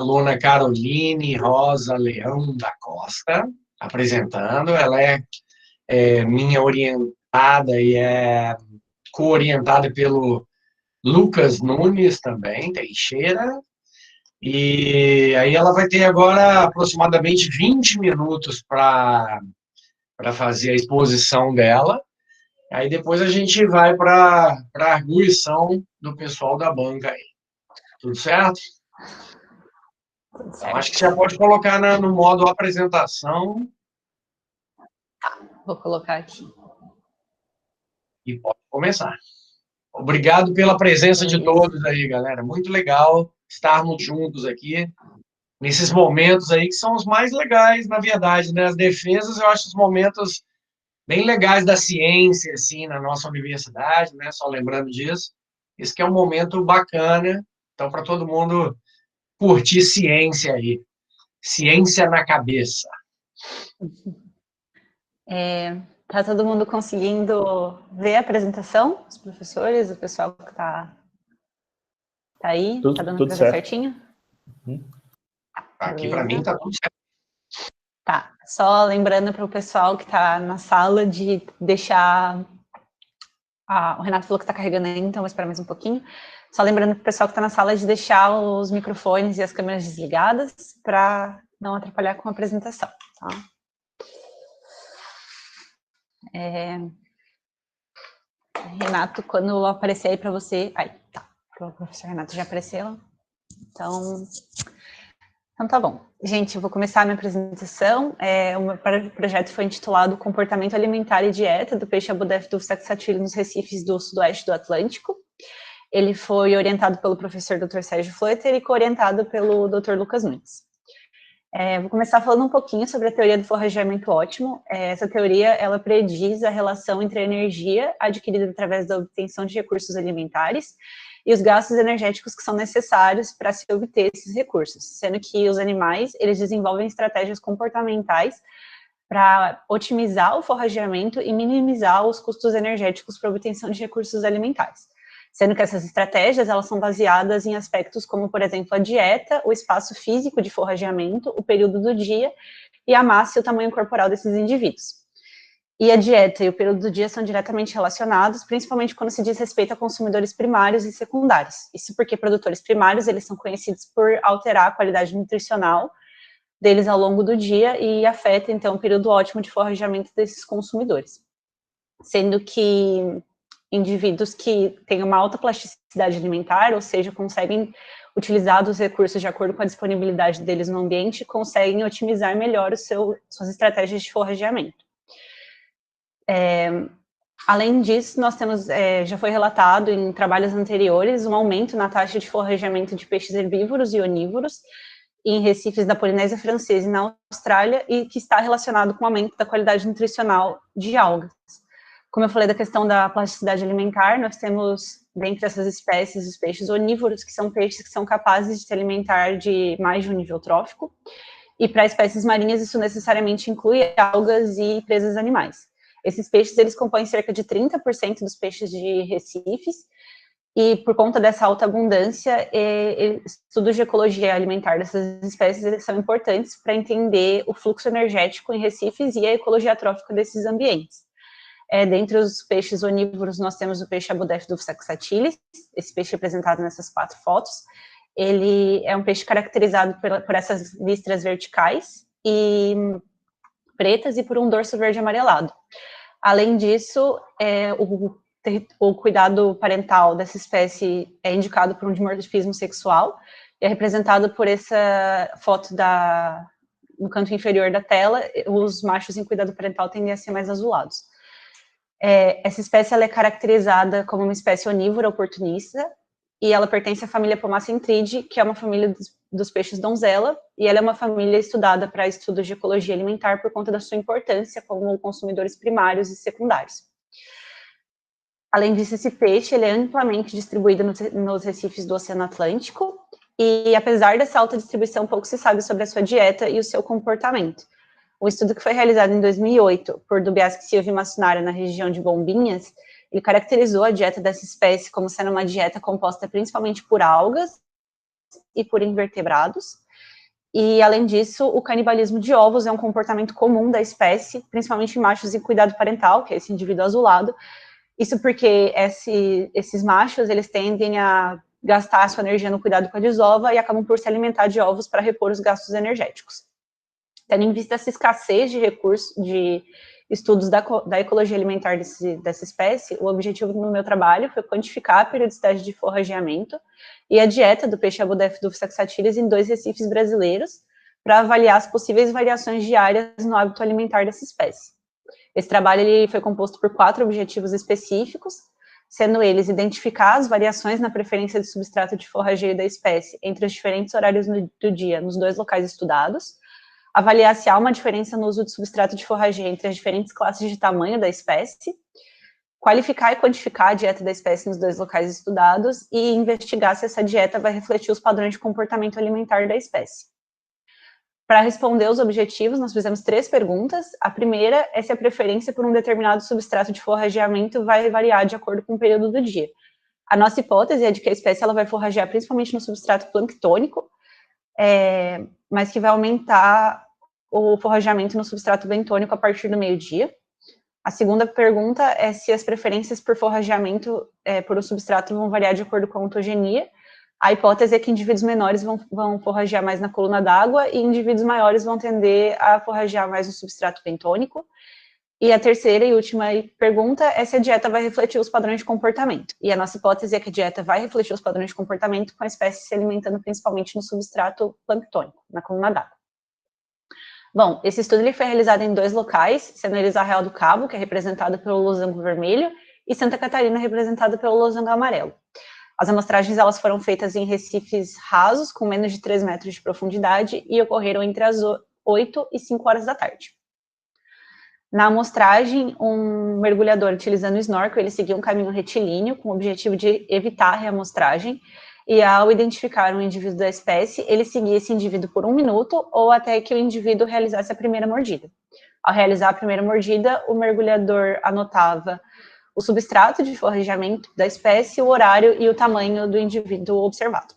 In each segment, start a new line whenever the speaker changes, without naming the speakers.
aluna Caroline Rosa Leão da Costa, apresentando. Ela é minha orientada e é co-orientada pelo Lucas Nunes também, Teixeira. E aí ela vai ter agora aproximadamente 20 minutos para fazer a exposição dela. Aí depois a gente vai para a arguição do pessoal da banca aí. Tudo certo? Então, acho que já pode colocar no modo apresentação.
Tá, vou colocar aqui.
E pode começar. Obrigado pela presença de todos aí, galera. Muito legal estarmos juntos aqui, nesses momentos aí que são os mais legais, na verdade, né? As defesas, eu acho os momentos bem legais da ciência, assim, na nossa universidade, né? Só lembrando disso. Esse que é um momento bacana, então, para todo mundo curtir ciência aí. Ciência na cabeça.
Tá todo mundo conseguindo ver a apresentação? Os professores, o pessoal que tá aí? Tá dando pra ver certinho?
Aqui para mim tá tudo certo.
Tá, só lembrando para o pessoal que tá na sala de deixar... o Renato falou que tá carregando ainda, então vou esperar mais um pouquinho. Só lembrando para o pessoal que tá na sala de deixar os microfones e as câmeras desligadas para não atrapalhar com a apresentação, tá? Renato, quando aparecer aí para você... Aí, tá. O professor Renato já apareceu. Então tá bom. Gente, eu vou começar a minha apresentação. O meu projeto foi intitulado Comportamento Alimentar e Dieta do Peixe Abodéphdus saxatile nos recifes do sudoeste do Atlântico. Ele foi orientado pelo professor Dr. Sérgio Flutter e co-orientado pelo Dr. Lucas Nunes. Vou começar falando um pouquinho sobre a teoria do forrageamento ótimo. Essa teoria, ela prediz a relação entre a energia adquirida através da obtenção de recursos alimentares e os gastos energéticos que são necessários para se obter esses recursos, sendo que os animais, eles desenvolvem estratégias comportamentais para otimizar o forrageamento e minimizar os custos energéticos para a obtenção de recursos alimentares. Sendo que essas estratégias, elas são baseadas em aspectos como, por exemplo, a dieta, o espaço físico de forrageamento, o período do dia e a massa e o tamanho corporal desses indivíduos. E a dieta e o período do dia são diretamente relacionados, principalmente quando se diz respeito a consumidores primários e secundários. Isso porque produtores primários, eles são conhecidos por alterar a qualidade nutricional deles ao longo do dia e afeta, então, o período ótimo de forrageamento desses consumidores. Sendo que indivíduos que têm uma alta plasticidade alimentar, ou seja, conseguem utilizar os recursos de acordo com a disponibilidade deles no ambiente, conseguem otimizar melhor suas estratégias de forrageamento. Além disso, nós temos, já foi relatado em trabalhos anteriores, um aumento na taxa de forrageamento de peixes herbívoros e onívoros em recifes da Polinésia Francesa e na Austrália, e que está relacionado com o aumento da qualidade nutricional de algas. Como eu falei da questão da plasticidade alimentar, nós temos, dentre essas espécies, os peixes onívoros, que são peixes que são capazes de se alimentar de mais de um nível trófico, e para espécies marinhas isso necessariamente inclui algas e presas animais. Esses peixes, eles compõem cerca de 30% dos peixes de recifes, e por conta dessa alta abundância, estudos de ecologia alimentar dessas espécies, eles são importantes para entender o fluxo energético em recifes e a ecologia trófica desses ambientes. Dentre os peixes onívoros, nós temos o peixe Abodéphdus saxatile, esse peixe representado nessas 4 fotos. Ele é um peixe caracterizado por essas listras verticais e pretas e por um dorso verde amarelado. Além disso, o cuidado parental dessa espécie é indicado por um dimorfismo sexual, e é representado por essa foto no canto inferior da tela. Os machos em cuidado parental tendem a ser mais azulados. Essa espécie ela é caracterizada como uma espécie onívora oportunista, e ela pertence à família Pomacentridae, que é uma família dos peixes donzela, e ela é uma família estudada para estudos de ecologia alimentar por conta da sua importância como consumidores primários e secundários. Além disso, esse peixe ele é amplamente distribuído nos recifes do Oceano Atlântico, e apesar dessa alta distribuição, pouco se sabe sobre a sua dieta e o seu comportamento. Um estudo que foi realizado em 2008 por Dubiaski, Silva e Massunara na região de Bombinhas, ele caracterizou a dieta dessa espécie como sendo uma dieta composta principalmente por algas e por invertebrados, E, além disso, o canibalismo de ovos é um comportamento comum da espécie, principalmente em machos em cuidado parental, que é esse indivíduo azulado. Isso porque esses machos, eles tendem a gastar a sua energia no cuidado com a desova e acabam por se alimentar de ovos para repor os gastos energéticos. Tendo em vista essa escassez de recursos, de estudos da ecologia alimentar dessa espécie, o objetivo do meu trabalho foi quantificar a periodicidade de forrageamento e a dieta do peixe Abodephodus saxatilis em 2 recifes brasileiros, para avaliar as possíveis variações diárias no hábito alimentar dessa espécie. Esse trabalho ele foi composto por 4 objetivos específicos, sendo eles identificar as variações na preferência de substrato de forrageio da espécie entre os diferentes horários do dia nos 2 locais estudados, avaliar se há uma diferença no uso de substrato de forrageio entre as diferentes classes de tamanho da espécie, qualificar e quantificar a dieta da espécie nos 2 locais estudados e investigar se essa dieta vai refletir os padrões de comportamento alimentar da espécie. Para responder os objetivos, nós fizemos 3 perguntas. A primeira é se a preferência por um determinado substrato de forrageamento vai variar de acordo com o período do dia. A nossa hipótese é de que a espécie ela vai forragear principalmente no substrato planctônico, mas que vai aumentar o forrageamento no substrato bentônico a partir do meio-dia. A segunda pergunta é se as preferências por forrageamento por um substrato vão variar de acordo com a ontogenia. A hipótese é que indivíduos menores vão forragear mais na coluna d'água e indivíduos maiores vão tender a forragear mais no substrato bentônico. E a terceira e última pergunta é se a dieta vai refletir os padrões de comportamento. E a nossa hipótese é que a dieta vai refletir os padrões de comportamento com a espécie se alimentando principalmente no substrato planctônico, na coluna d'água. Bom, esse estudo ele foi realizado em 2 locais, sendo eles Arraial do Cabo, que é representado pelo losango vermelho, e Santa Catarina, representada pelo losango amarelo. As amostragens elas foram feitas em recifes rasos, com menos de 3 metros de profundidade, e ocorreram entre as 8 e 5 horas da tarde. Na amostragem, um mergulhador utilizando o snorkel, ele seguiu um caminho retilíneo com o objetivo de evitar a reamostragem, e ao identificar um indivíduo da espécie, ele seguia esse indivíduo por 1 minuto ou até que o indivíduo realizasse a primeira mordida. Ao realizar a primeira mordida, o mergulhador anotava o substrato de forrageamento da espécie, o horário e o tamanho do indivíduo observado.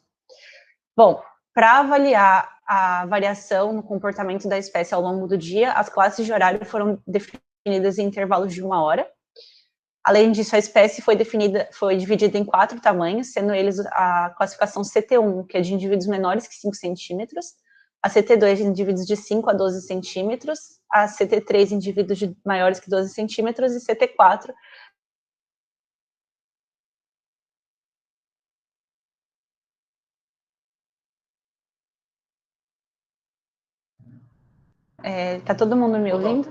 Bom, para avaliar a variação no comportamento da espécie ao longo do dia, as classes de horário foram definidas em intervalos de 1 hora. Além disso, a espécie foi dividida em 4 tamanhos, sendo eles a classificação CT1, que é de indivíduos menores que 5 centímetros, a CT2 de indivíduos de 5 a 12 centímetros, a CT3 de indivíduos maiores que 12 centímetros e CT4 tá todo mundo me ouvindo?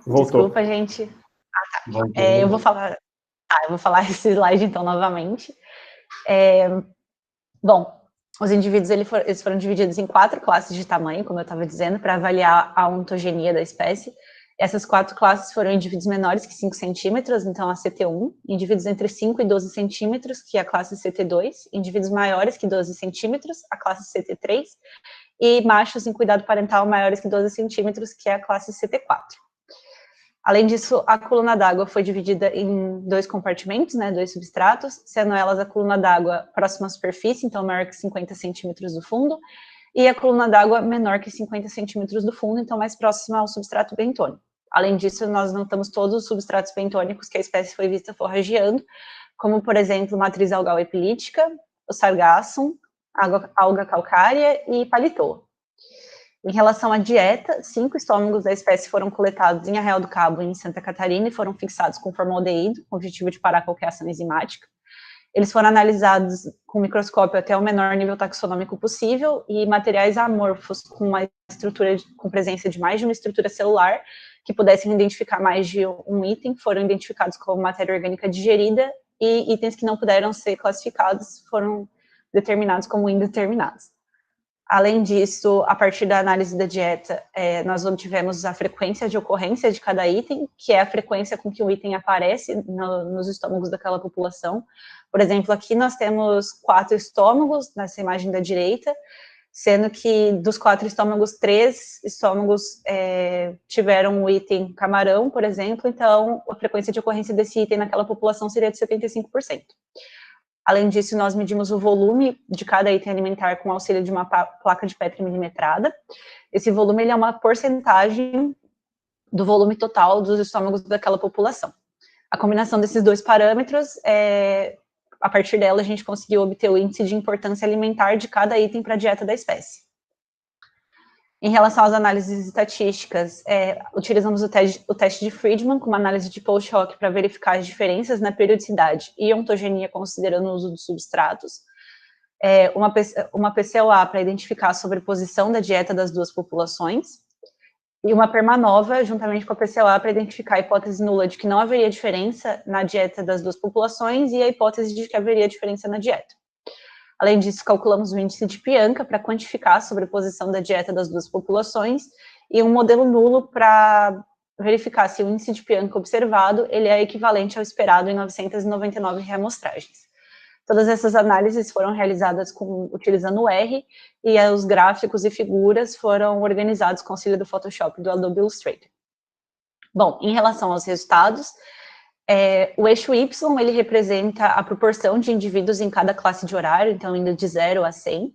Voltou.
Desculpa, gente. Eu vou falar esse slide, então, novamente. Bom, os indivíduos eles foram divididos em 4 classes de tamanho, como eu estava dizendo, para avaliar a ontogenia da espécie. Essas 4 classes foram indivíduos menores que 5 centímetros, então a CT1, indivíduos entre 5 e 12 centímetros, que é a classe CT2, indivíduos maiores que 12 centímetros, a classe CT3, e machos em cuidado parental maiores que 12 centímetros, que é a classe CT4. Além disso, a coluna d'água foi dividida em 2 compartimentos, 2 substratos, sendo elas a coluna d'água próxima à superfície, então maior que 50 centímetros do fundo, e a coluna d'água menor que 50 centímetros do fundo, então mais próxima ao substrato bentônico. Além disso, nós notamos todos os substratos bentônicos que a espécie foi vista forrageando, como, por exemplo, matriz algal epilítica, o sargassum, alga calcária e palitoa. Em relação à dieta, 5 estômagos da espécie foram coletados em Arraial do Cabo e em Santa Catarina e foram fixados com formaldeído, com o objetivo de parar qualquer ação enzimática. Eles foram analisados com microscópio até o menor nível taxonômico possível e materiais amorfos com uma estrutura, com presença de mais de uma estrutura celular, que pudessem identificar mais de um item, foram identificados como matéria orgânica digerida, e itens que não puderam ser classificados foram determinados como indeterminados. Além disso, a partir da análise da dieta, nós obtivemos a frequência de ocorrência de cada item, que é a frequência com que o item aparece nos estômagos daquela população. Por exemplo, aqui nós temos 4 estômagos, nessa imagem da direita, sendo que dos 4 estômagos, 3 estômagos tiveram o item camarão, por exemplo, então a frequência de ocorrência desse item naquela população seria de 75%. Além disso, nós medimos o volume de cada item alimentar com auxílio de uma placa de Petri milimetrada. Esse volume ele é uma porcentagem do volume total dos estômagos daquela população. A combinação desses dois parâmetros, a partir dela, a gente conseguiu obter o índice de importância alimentar de cada item para a dieta da espécie. Em relação às análises estatísticas, utilizamos o teste de Friedman, com uma análise de post-hoc para verificar as diferenças na periodicidade e ontogenia, considerando o uso dos substratos. Uma PCOA para identificar a sobreposição da dieta das duas populações, e uma permanova, juntamente com a PCOA, para identificar a hipótese nula de que não haveria diferença na dieta das duas populações e a hipótese de que haveria diferença na dieta. Além disso, calculamos o índice de Pianka para quantificar a sobreposição da dieta das duas populações e um modelo nulo para verificar se o índice de Pianka observado ele é equivalente ao esperado em 999 reamostragens. Todas essas análises foram realizadas utilizando o R, e os gráficos e figuras foram organizados com auxílio do Photoshop do Adobe Illustrator. Bom, em relação aos resultados, o eixo Y, ele representa a proporção de indivíduos em cada classe de horário, então indo de 0 a 100.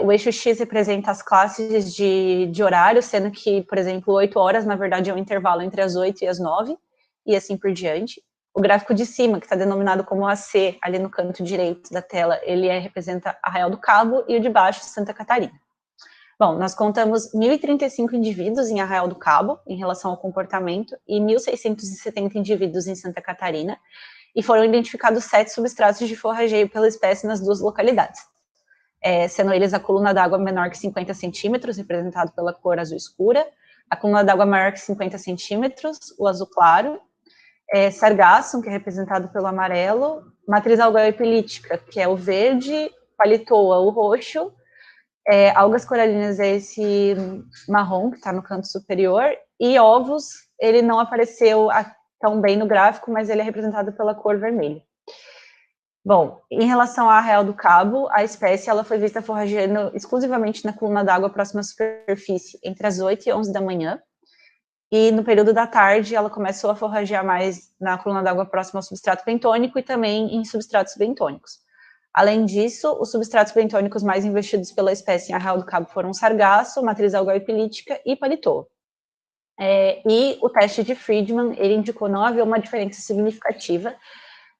O eixo X representa as classes de horário, sendo que, por exemplo, 8 horas, na verdade, é um intervalo entre as 8 e as 9, e assim por diante. O gráfico de cima, que está denominado como AC, ali no canto direito da tela, ele representa Arraial do Cabo, e o de baixo, Santa Catarina. Bom, nós contamos 1.035 indivíduos em Arraial do Cabo, em relação ao comportamento, e 1.670 indivíduos em Santa Catarina, e foram identificados 7 substratos de forrageio pela espécie nas duas localidades, sendo eles a coluna d'água menor que 50 centímetros, representado pela cor azul escura, a coluna d'água maior que 50 centímetros, o azul claro, sargassum, que é representado pelo amarelo, matriz algoepilítica, que é o verde, palitoa, o roxo, algas coralinas é esse marrom, que está no canto superior, e ovos, ele não apareceu tão bem no gráfico, mas ele é representado pela cor vermelha. Bom, em relação à Arraial do Cabo, a espécie ela foi vista forrageando exclusivamente na coluna d'água próxima à superfície, entre as 8 e 11 da manhã, e no período da tarde ela começou a forragear mais na coluna d'água próxima ao substrato bentônico e também em substratos bentônicos. Além disso, os substratos bentônicos mais investidos pela espécie em Arraial do Cabo foram sargaço, matriz algoepilítica e palitoa. E o teste de Friedman, ele indicou não haver uma diferença significativa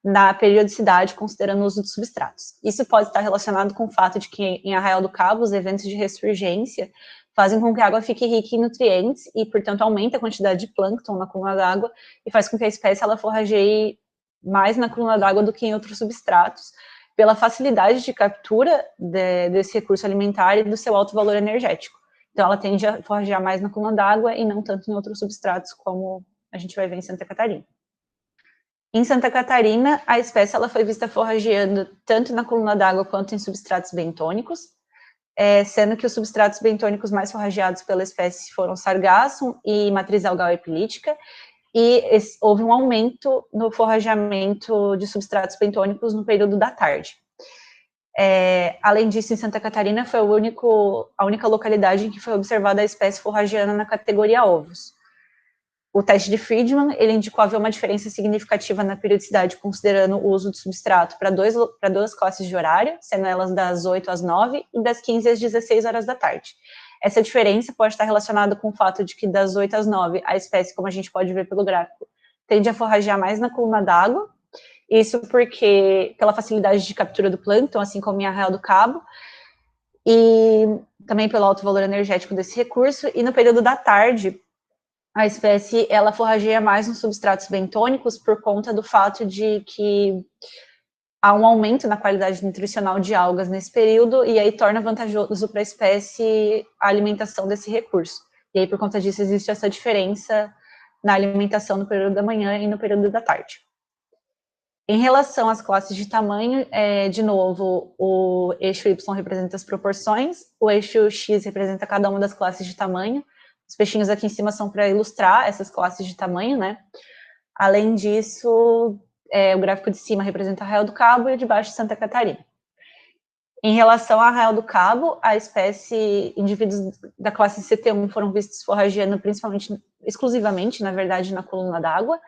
na periodicidade, considerando o uso de substratos. Isso pode estar relacionado com o fato de que em Arraial do Cabo, os eventos de ressurgência fazem com que a água fique rica em nutrientes e, portanto, aumenta a quantidade de plâncton na coluna d'água e faz com que a espécie ela forrageie mais na coluna d'água do que em outros substratos, pela facilidade de captura desse recurso alimentar e do seu alto valor energético. Então, ela tende a forragear mais na coluna d'água e não tanto em outros substratos, como a gente vai ver em Santa Catarina. Em Santa Catarina, a espécie ela foi vista forrageando tanto na coluna d'água quanto em substratos bentônicos, sendo que os substratos bentônicos mais forrageados pela espécie foram sargassum e matriz algal epilítica, e houve um aumento no forrageamento de substratos bentônicos no período da tarde. Além disso, em Santa Catarina, foi a única localidade em que foi observada a espécie forrageando na categoria ovos. O teste de Friedman, ele indicou haver uma diferença significativa na periodicidade, considerando o uso de substrato para duas classes de horário, sendo elas das 8 às 9 e das 15 às 16 horas da tarde. Essa diferença pode estar relacionada com o fato de que das 8 às 9, a espécie, como a gente pode ver pelo gráfico, tende a forragear mais na coluna d'água, isso porque, pela facilidade de captura do plâncton, assim como em Arraial do Cabo, e também pelo alto valor energético desse recurso, e no período da tarde, a espécie, ela forrageia mais nos substratos bentônicos por conta do fato de que há um aumento na qualidade nutricional de algas nesse período, e aí torna vantajoso para a espécie a alimentação desse recurso. E aí, por conta disso, existe essa diferença na alimentação no período da manhã e no período da tarde. Em relação às classes de tamanho, de novo, o eixo Y representa as proporções, o eixo X representa cada uma das classes de tamanho. Os peixinhos aqui em cima são para ilustrar essas classes de tamanho, né? Além disso, o gráfico de cima representa Arraial do Cabo e o de baixo Santa Catarina. Em relação a Arraial do Cabo, a espécie, indivíduos da classe CT1 foram vistos forrageando principalmente exclusivamente, na verdade, na coluna d'água,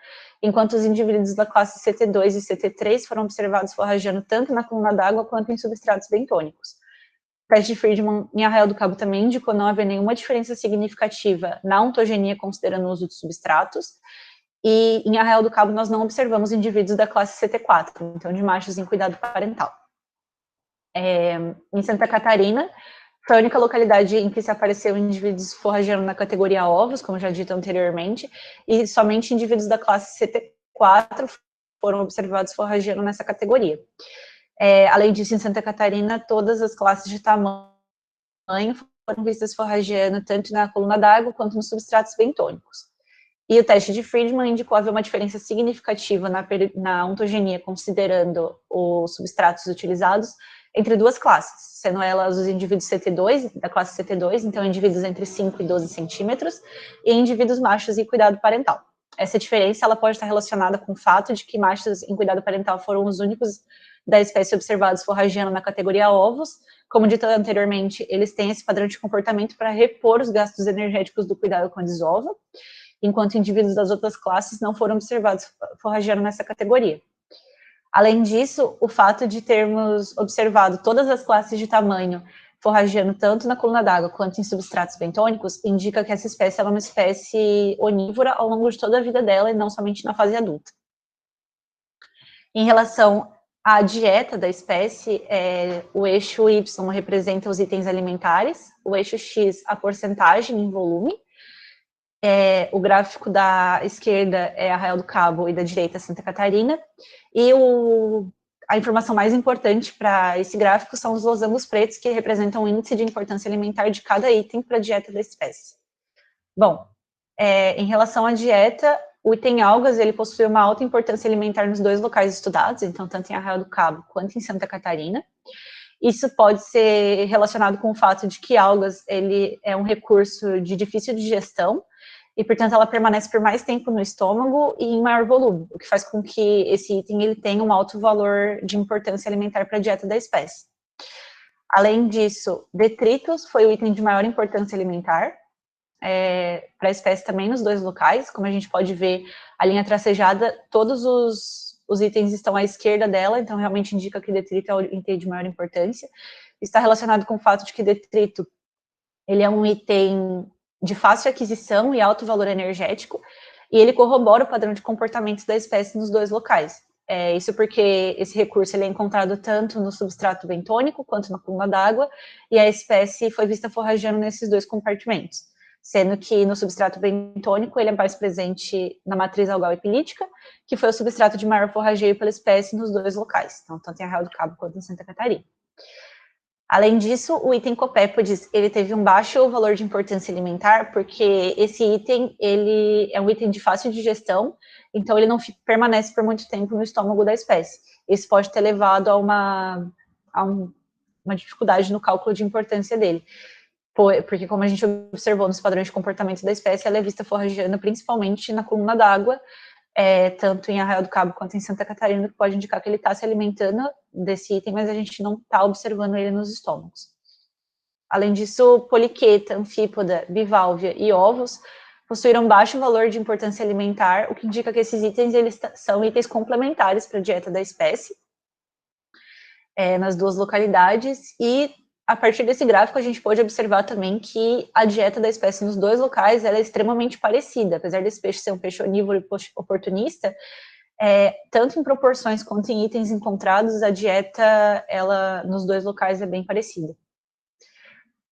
enquanto os indivíduos da classe CT2 e CT3 foram observados forrageando tanto na coluna d'água quanto em substratos bentônicos. O teste de Friedman em Arraial do Cabo também indicou não haver nenhuma diferença significativa na ontogenia, considerando o uso de substratos, e em Arraial do Cabo nós não observamos indivíduos da classe CT4, então de machos em cuidado parental. Em Santa Catarina, foi a única localidade em que se apareceu indivíduos forrageando na categoria ovos, como já dito anteriormente, e somente indivíduos da classe CT4 foram observados forrageando nessa categoria. Além disso, em Santa Catarina, todas as classes de tamanho foram vistas forrageando tanto na coluna d'água quanto nos substratos bentônicos. E o teste de Friedman indicou haver uma diferença significativa na ontogenia, considerando os substratos utilizados, entre duas classes, sendo elas os indivíduos CT2, da classe CT2, então indivíduos entre 5 e 12 centímetros, e indivíduos machos em cuidado parental. Essa diferença ela pode estar relacionada com o fato de que machos em cuidado parental foram os únicos da espécie observados forrageando na categoria ovos. Como dito anteriormente, eles têm esse padrão de comportamento para repor os gastos energéticos do cuidado com a desova, enquanto indivíduos das outras classes não foram observados forrageando nessa categoria. Além disso, o fato de termos observado todas as classes de tamanho forrageando tanto na coluna d'água quanto em substratos bentônicos indica que essa espécie é uma espécie onívora ao longo de toda a vida dela e não somente na fase adulta. Em relação à dieta da espécie, o eixo Y representa os itens alimentares, o eixo X a porcentagem em volume, o gráfico da esquerda é Arraial do Cabo e da direita Santa Catarina, e a informação mais importante para esse gráfico são os losangos pretos, que representam o índice de importância alimentar de cada item para a dieta da espécie. Bom, em relação à dieta, o item algas, ele possui uma alta importância alimentar nos dois locais estudados, então tanto em Arraial do Cabo quanto em Santa Catarina. Isso pode ser relacionado com o fato de que algas, ele é um recurso de difícil digestão, e, portanto, ela permanece por mais tempo no estômago e em maior volume, o que faz com que esse item ele tenha um alto valor de importância alimentar para a dieta da espécie. Além disso, detritos foi o item de maior importância alimentar para a espécie também nos dois locais. Como a gente pode ver, a linha tracejada, todos os itens estão à esquerda dela, então realmente indica que detrito é o item de maior importância. Está relacionado com o fato de que detrito ele é um item de fácil aquisição e alto valor energético, e ele corrobora o padrão de comportamento da espécie nos dois locais. Isso porque esse recurso ele é encontrado tanto no substrato bentônico quanto na coluna d'água, e a espécie foi vista forrageando nesses dois compartimentos, sendo que no substrato bentônico ele é mais presente na matriz algal epilítica, que foi o substrato de maior forrageio pela espécie nos dois locais, então tanto em Arraial do Cabo quanto em Santa Catarina. Além disso, o item copépodes, ele teve um baixo valor de importância alimentar, porque esse item, ele é um item de fácil digestão, então ele não permanece por muito tempo no estômago da espécie. Isso pode ter levado a uma dificuldade no cálculo de importância dele, porque como a gente observou nos padrões de comportamento da espécie, ela é vista forrageando principalmente na coluna d'água, tanto em Arraial do Cabo quanto em Santa Catarina, que pode indicar que ele está se alimentando desse item, mas a gente não está observando ele nos estômagos. Além disso, poliqueta, anfípoda, biválvia e ovos possuíram baixo valor de importância alimentar, o que indica que esses itens eles são itens complementares para a dieta da espécie, nas duas localidades, e a partir desse gráfico a gente pode observar também que a dieta da espécie nos dois locais ela é extremamente parecida, apesar desse peixe ser um peixe onívoro e oportunista, tanto em proporções quanto em itens encontrados, a dieta ela nos dois locais é bem parecida.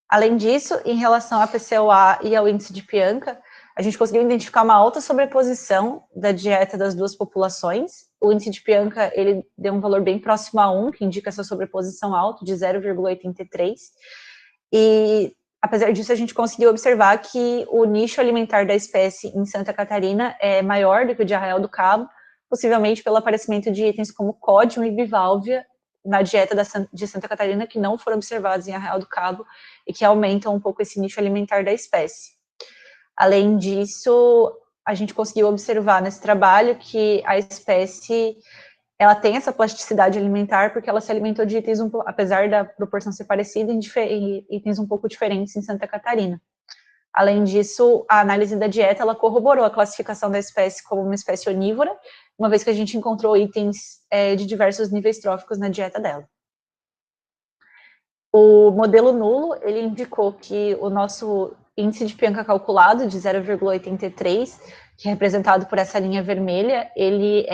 Além disso, em relação à PCOA e ao índice de Pianka, a gente conseguiu identificar uma alta sobreposição da dieta das duas populações. O índice de Pianka, ele deu um valor bem próximo a 1, que indica essa sobreposição alta, de 0,83. E, apesar disso, a gente conseguiu observar que o nicho alimentar da espécie em Santa Catarina é maior do que o de Arraial do Cabo, possivelmente pelo aparecimento de itens como códium e biválvia na dieta de Santa Catarina, que não foram observados em Arraial do Cabo e que aumentam um pouco esse nicho alimentar da espécie. Além disso, a gente conseguiu observar nesse trabalho que a espécie ela tem essa plasticidade alimentar porque ela se alimentou de itens, apesar da proporção ser parecida, em itens um pouco diferentes em Santa Catarina. Além disso, a análise da dieta, ela corroborou a classificação da espécie como uma espécie onívora, uma vez que a gente encontrou itens de diversos níveis tróficos na dieta dela. O modelo nulo, ele indicou que o nosso índice de Pianka calculado de 0,83, que é representado por essa linha vermelha, ele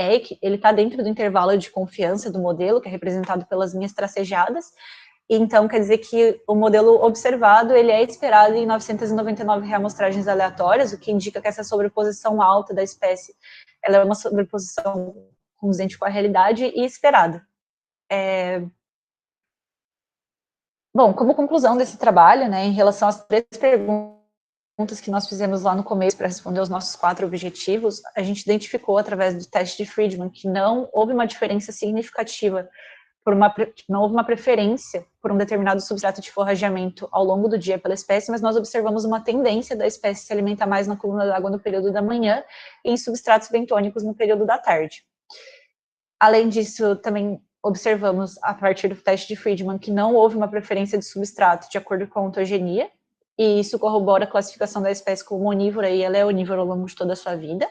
está dentro do intervalo de confiança do modelo, que é representado pelas linhas tracejadas. Então, quer dizer que o modelo observado, ele é esperado em 999 reamostragens aleatórias, o que indica que essa sobreposição alta da espécie, ela é uma sobreposição condizente com a realidade e esperada. Bom, como conclusão desse trabalho, né, em relação às 3 perguntas que nós fizemos lá no começo para responder os nossos 4 objetivos, a gente identificou através do teste de Friedman que não houve uma diferença significativa, não houve uma preferência por um determinado substrato de forrageamento ao longo do dia pela espécie, mas nós observamos uma tendência da espécie se alimentar mais na coluna d'água no período da manhã e em substratos bentônicos no período da tarde. Além disso, também observamos, a partir do teste de Friedman, que não houve uma preferência de substrato de acordo com a ontogenia, e isso corrobora a classificação da espécie como onívora, e ela é onívora ao longo de toda a sua vida.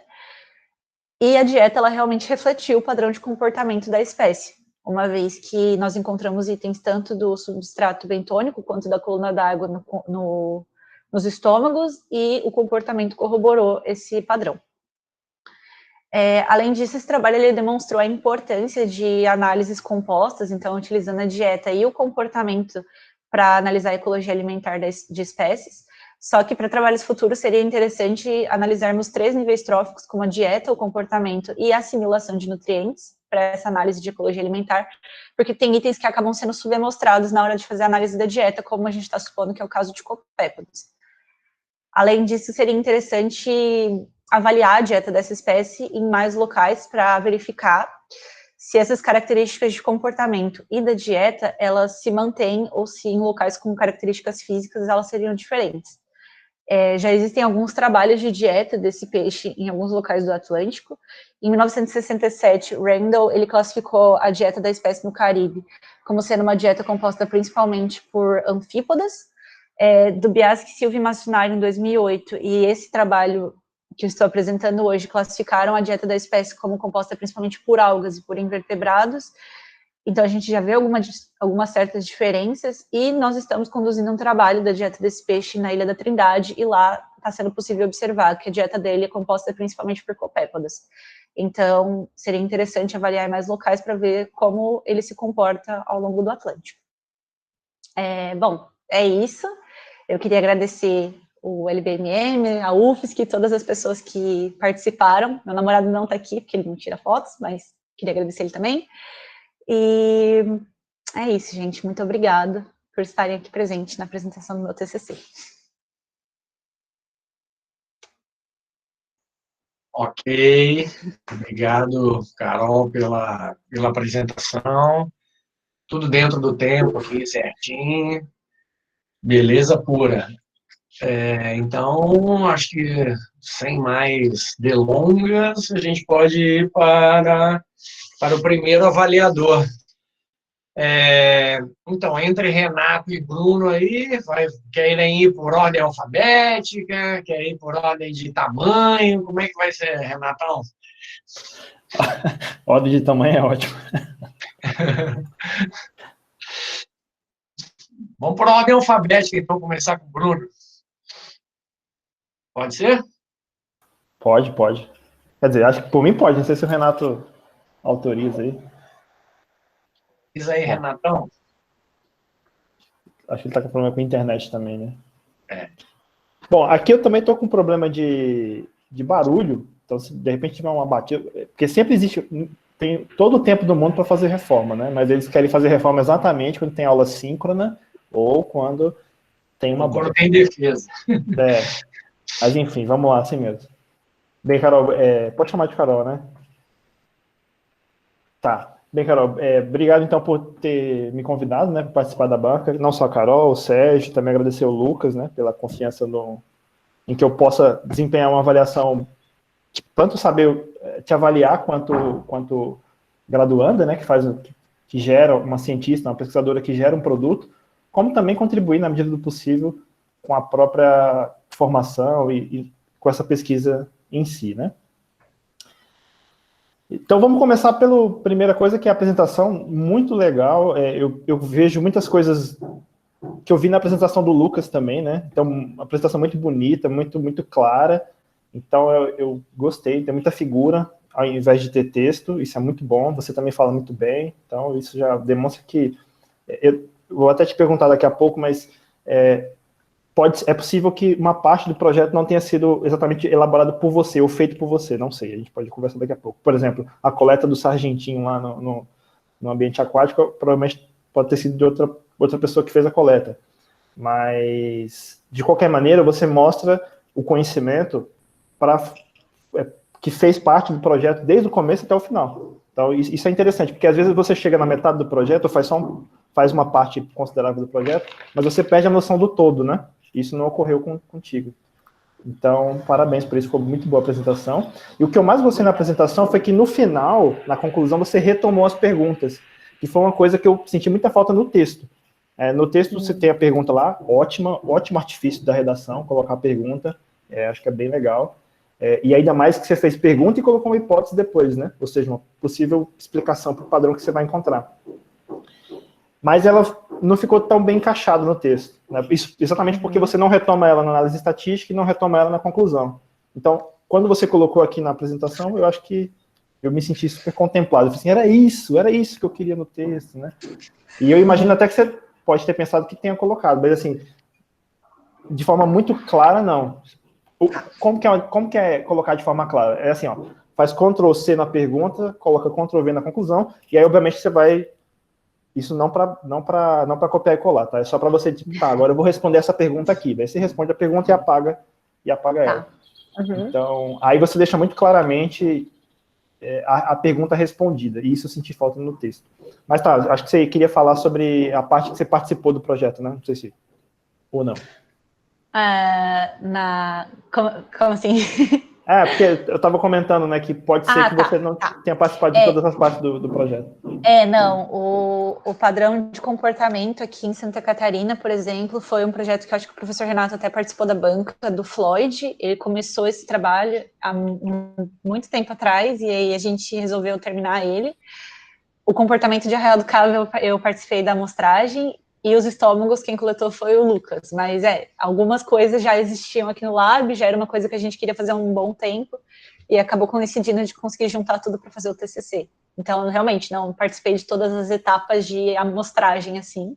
E a dieta, ela realmente refletiu o padrão de comportamento da espécie, uma vez que nós encontramos itens tanto do substrato bentônico quanto da coluna d'água nos estômagos, e o comportamento corroborou esse padrão. Além disso, esse trabalho ele demonstrou a importância de análises compostas, então, utilizando a dieta e o comportamento para analisar a ecologia alimentar de espécies, só que para trabalhos futuros seria interessante analisarmos 3 níveis tróficos, como a dieta, o comportamento e a assimilação de nutrientes, para essa análise de ecologia alimentar, porque tem itens que acabam sendo subamostrados na hora de fazer a análise da dieta, como a gente está supondo que é o caso de copépodes. Além disso, seria interessante avaliar a dieta dessa espécie em mais locais para verificar se essas características de comportamento e da dieta, elas se mantêm ou se em locais com características físicas elas seriam diferentes. Já existem alguns trabalhos de dieta desse peixe em alguns locais do Atlântico. Em 1967, Randall, ele classificou a dieta da espécie no Caribe como sendo uma dieta composta principalmente por anfípodas, Dubiaski, Silva e Massunari em 2008, e esse trabalho que eu estou apresentando hoje, classificaram a dieta da espécie como composta principalmente por algas e por invertebrados. Então, a gente já vê algumas certas diferenças, e nós estamos conduzindo um trabalho da dieta desse peixe na Ilha da Trindade, e lá está sendo possível observar que a dieta dele é composta principalmente por copépodas. Então, seria interessante avaliar em mais locais para ver como ele se comporta ao longo do Atlântico. Bom, é isso. Eu queria agradecer o LBMM, a UFSC, todas as pessoas que participaram. Meu namorado não está aqui, porque ele não tira fotos, mas queria agradecer ele também. E é isso, gente. Muito obrigada por estarem aqui presentes na apresentação do meu TCC.
Ok. Obrigado, Carol, pela apresentação. Tudo dentro do tempo aqui, certinho. Beleza pura. Então, acho que sem mais delongas, a gente pode ir para o primeiro avaliador. Então, entre Renato e Bruno aí, querem ir por ordem alfabética, querem ir por ordem de tamanho, como é que vai ser, Renatão?
Ordem de tamanho é ótimo.
Vamos por ordem alfabética, então, começar com o Bruno. Pode ser?
Pode. Quer dizer, acho que por mim pode, não sei se o Renato autoriza aí.
Diz aí, Renatão.
Acho que ele está com problema com a internet também, né? Bom, aqui eu também estou com problema de barulho, então se de repente tiver uma batida, porque sempre existe, tem todo o tempo do mundo para fazer reforma, né? Mas eles querem fazer reforma exatamente quando tem aula síncrona ou quando tem uma
quando tem defesa.
Mas enfim, vamos lá, assim mesmo. Bem, Carol, pode chamar de Carol, né? Tá. Bem, Carol, obrigado então por ter me convidado, né, para participar da banca. Não só a Carol, o Sérgio, também agradecer o Lucas, né, pela confiança em que eu possa desempenhar uma avaliação, tanto saber te avaliar quanto graduanda, né, que gera uma cientista, uma pesquisadora que gera um produto, como também contribuir na medida do possível com a própria formação e com essa pesquisa em si, né? Então, vamos começar pela primeira coisa, que é a apresentação, muito legal. Eu vejo muitas coisas que eu vi na apresentação do Lucas também, né? Então, uma apresentação muito bonita, muito clara. Então, eu gostei, tem muita figura, ao invés de ter texto, isso é muito bom. Você também fala muito bem, então isso já demonstra que... Eu vou até te perguntar daqui a pouco, mas é possível que uma parte do projeto não tenha sido exatamente elaborado por você, ou feito por você, não sei, a gente pode conversar daqui a pouco. Por exemplo, a coleta do sargentinho lá no ambiente aquático, provavelmente pode ter sido de outra pessoa que fez a coleta. Mas, de qualquer maneira, você mostra o conhecimento que fez parte do projeto desde o começo até o final. Então, isso é interessante, porque às vezes você chega na metade do projeto, ou faz uma parte considerável do projeto, mas você perde a noção do todo, né? Isso não ocorreu contigo. Então, parabéns por isso, ficou muito boa a apresentação. E o que eu mais gostei na apresentação foi que no final, na conclusão, você retomou as perguntas, que foi uma coisa que eu senti muita falta no texto. No texto você tem a pergunta lá, ótimo artifício da redação, colocar a pergunta, acho que é bem legal. E ainda mais que você fez pergunta e colocou uma hipótese depois, né? Ou seja, uma possível explicação para o padrão que você vai encontrar. Mas ela não ficou tão bem encaixada no texto, né? Isso, exatamente porque você não retoma ela na análise estatística e não retoma ela na conclusão. Então, quando você colocou aqui na apresentação, eu acho que eu me senti super contemplado. Eu falei assim, era isso que eu queria no texto, né? E eu imagino até que você pode ter pensado que tenha colocado, mas assim, de forma muito clara, não. Como que é colocar de forma clara? É assim, ó, faz Ctrl+C na pergunta, coloca Ctrl+V na conclusão, e aí, obviamente, você vai... Isso não para copiar e colar, tá? É só para você, tipo, tá, agora eu vou responder essa pergunta aqui. Daí você responde a pergunta e apaga ela.
Uhum.
Então, aí você deixa muito claramente a pergunta respondida, e isso eu senti falta no texto. Mas tá, acho que você queria falar sobre a parte que você participou do projeto, né? Não sei se... Ou não.
Como assim?
Porque eu estava comentando, né, que pode ser que você não tenha participado de todas as partes do projeto.
Não, o padrão de comportamento aqui em Santa Catarina, por exemplo, foi um projeto que eu acho que o professor Renato até participou da banca, do Floyd. Ele começou esse trabalho há muito tempo atrás, e aí a gente resolveu terminar ele. O comportamento de Arraial do Cabo, eu participei da amostragem, e os estômagos, quem coletou foi o Lucas. Mas algumas coisas já existiam aqui no Lab, já era uma coisa que a gente queria fazer há um bom tempo, e acabou coincidindo de conseguir juntar tudo para fazer o TCC. Então, realmente, não participei de todas as etapas de amostragem, assim,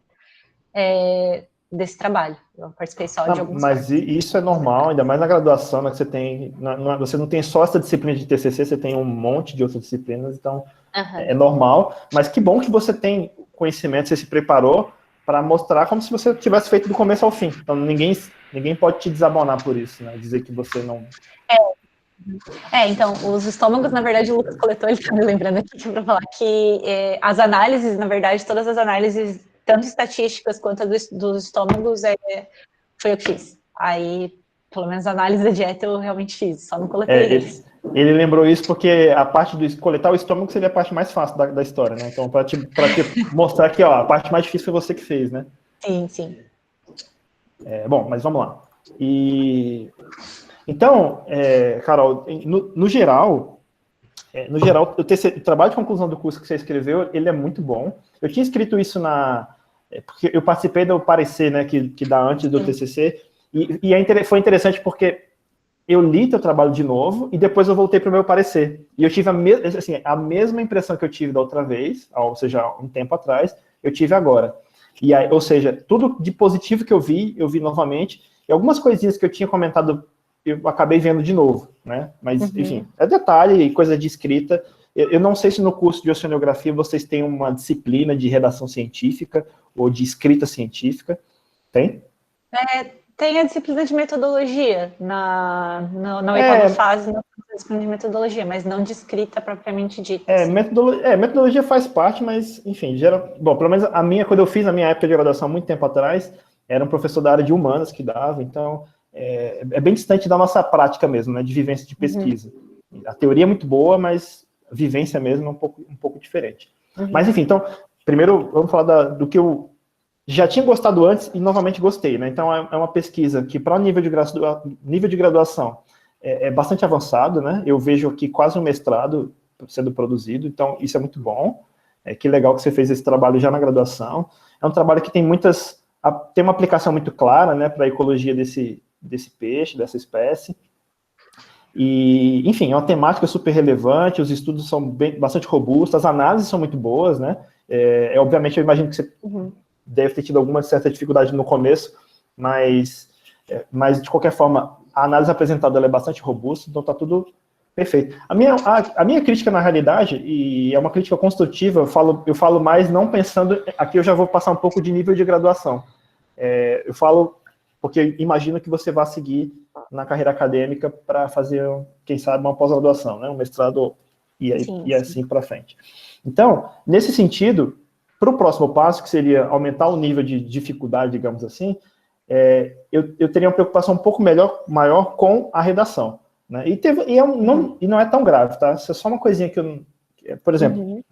desse trabalho. Eu participei só de algumas
partes. Mas isso é normal, ainda mais na graduação, né, que você tem... Você não tem só essa disciplina de TCC, você tem um monte de outras disciplinas, então é normal. Mas que bom que você tem conhecimento, você se preparou para mostrar como se você tivesse feito do começo ao fim. Então, ninguém pode te desabonar por isso, né? Dizer que você não...
Então, os estômagos, na verdade, o Lucas coletou, ele está me lembrando aqui para falar que as análises, na verdade, todas as análises, tanto estatísticas quanto dos estômagos, foi eu que fiz. Aí, pelo menos a análise da dieta eu realmente fiz, só não coletei eles.
Ele lembrou isso porque a parte de coletar o estômago seria a parte mais fácil da história, né? Então, para te mostrar que a parte mais difícil foi você que fez, né?
Sim.
Bom, mas vamos lá. Então, Carol, no geral, o trabalho de conclusão do curso que você escreveu, ele é muito bom. Eu tinha escrito isso porque eu participei do parecer, né, que dá antes do TCC, e foi interessante porque eu li teu trabalho de novo e depois eu voltei para o meu parecer. E eu tive a mesma impressão que eu tive da outra vez, ou seja, um tempo atrás, eu tive agora. Ou seja, tudo de positivo que eu vi novamente, e algumas coisinhas que eu tinha comentado, eu acabei vendo de novo, né? Mas, enfim, é detalhe e coisa de escrita. Eu não sei se no curso de oceanografia vocês têm uma disciplina de redação científica ou de escrita científica. Tem?
Tem a disciplina de metodologia, na oitava fase, na disciplina de metodologia, mas não de escrita propriamente dita. Assim.
Metodologia faz parte, mas, enfim, bom, pelo menos quando eu fiz a minha época de graduação, muito tempo atrás, era um professor da área de humanas que dava, então, é bem distante da nossa prática mesmo, né, de vivência de pesquisa. A teoria é muito boa, mas a vivência mesmo é um pouco diferente. Mas, enfim, então, primeiro, vamos falar do que eu já tinha gostado antes e novamente gostei, né? Então é uma pesquisa que para o nível de graduação é bastante avançado, né? Eu vejo aqui quase um mestrado sendo produzido, então isso é muito bom. Que legal que você fez esse trabalho já na graduação. É um trabalho que tem uma aplicação muito clara, né, para a ecologia desse peixe, dessa espécie. E, enfim, é uma temática super relevante, os estudos são bastante robustos, as análises são muito boas, né? Obviamente, eu imagino que você deve ter tido alguma certa dificuldade no começo, mas de qualquer forma, a análise apresentada ela é bastante robusta, então está tudo perfeito. A minha crítica, na realidade, e é uma crítica construtiva, eu falo mais não pensando, aqui eu já vou passar um pouco de nível de graduação. Eu falo porque imagino que você vai seguir na carreira acadêmica para fazer, quem sabe, uma pós-graduação, né? Um mestrado e assim para frente. Então, nesse sentido, para o próximo passo, que seria aumentar o nível de dificuldade, digamos assim, eu teria uma preocupação um pouco maior com a redação. Né? E não é tão grave, tá? Isso é só uma coisinha que eu... Por exemplo,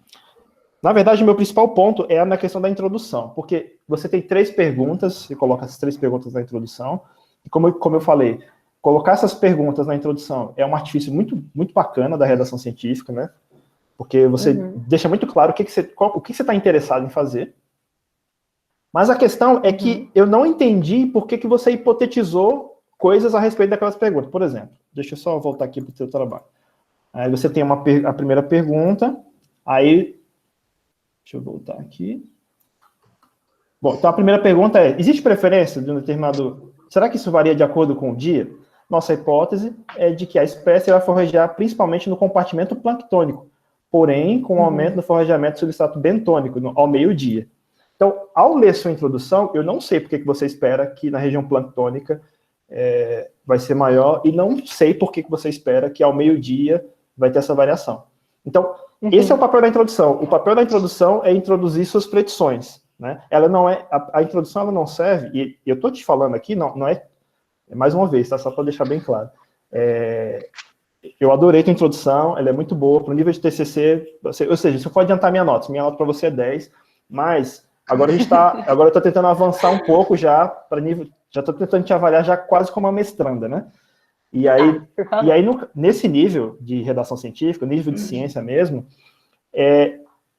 na verdade, o meu principal ponto é na questão da introdução, porque você tem 3 perguntas, você coloca as 3 perguntas na introdução, e como eu falei, colocar essas perguntas na introdução é um artifício muito, muito bacana da redação científica, né? Porque você deixa muito claro o que você está interessado em fazer. Mas a questão é que eu não entendi por que você hipotetizou coisas a respeito daquelas perguntas. Por exemplo, deixa eu só voltar aqui para o seu trabalho. Aí você tem a primeira pergunta, aí... Deixa eu voltar aqui. Bom, então a primeira pergunta é, existe preferência de um determinado... Será que isso varia de acordo com o dia? Nossa hipótese é de que a espécie vai forragear principalmente no compartimento planctônico, porém com um aumento no forrageamento do substrato bentônico ao meio-dia. Então, ao ler sua introdução, eu não sei por que você espera que na região planctônica vai ser maior, e não sei por que você espera que ao meio-dia vai ter essa variação. Então, esse é o papel da introdução. O papel da introdução é introduzir suas predições. Né? Ela não é, a introdução ela não serve, e eu estou te falando aqui, não é, mais uma vez, tá? Só para deixar bem claro. Eu adorei tua introdução, ela é muito boa, para o nível de TCC, ou seja, você pode adiantar minha nota para você é 10, mas agora eu estou tentando avançar um pouco já para nível, já estou tentando te avaliar já quase como uma mestranda, né? E aí nesse nível de redação científica, nível de ciência mesmo,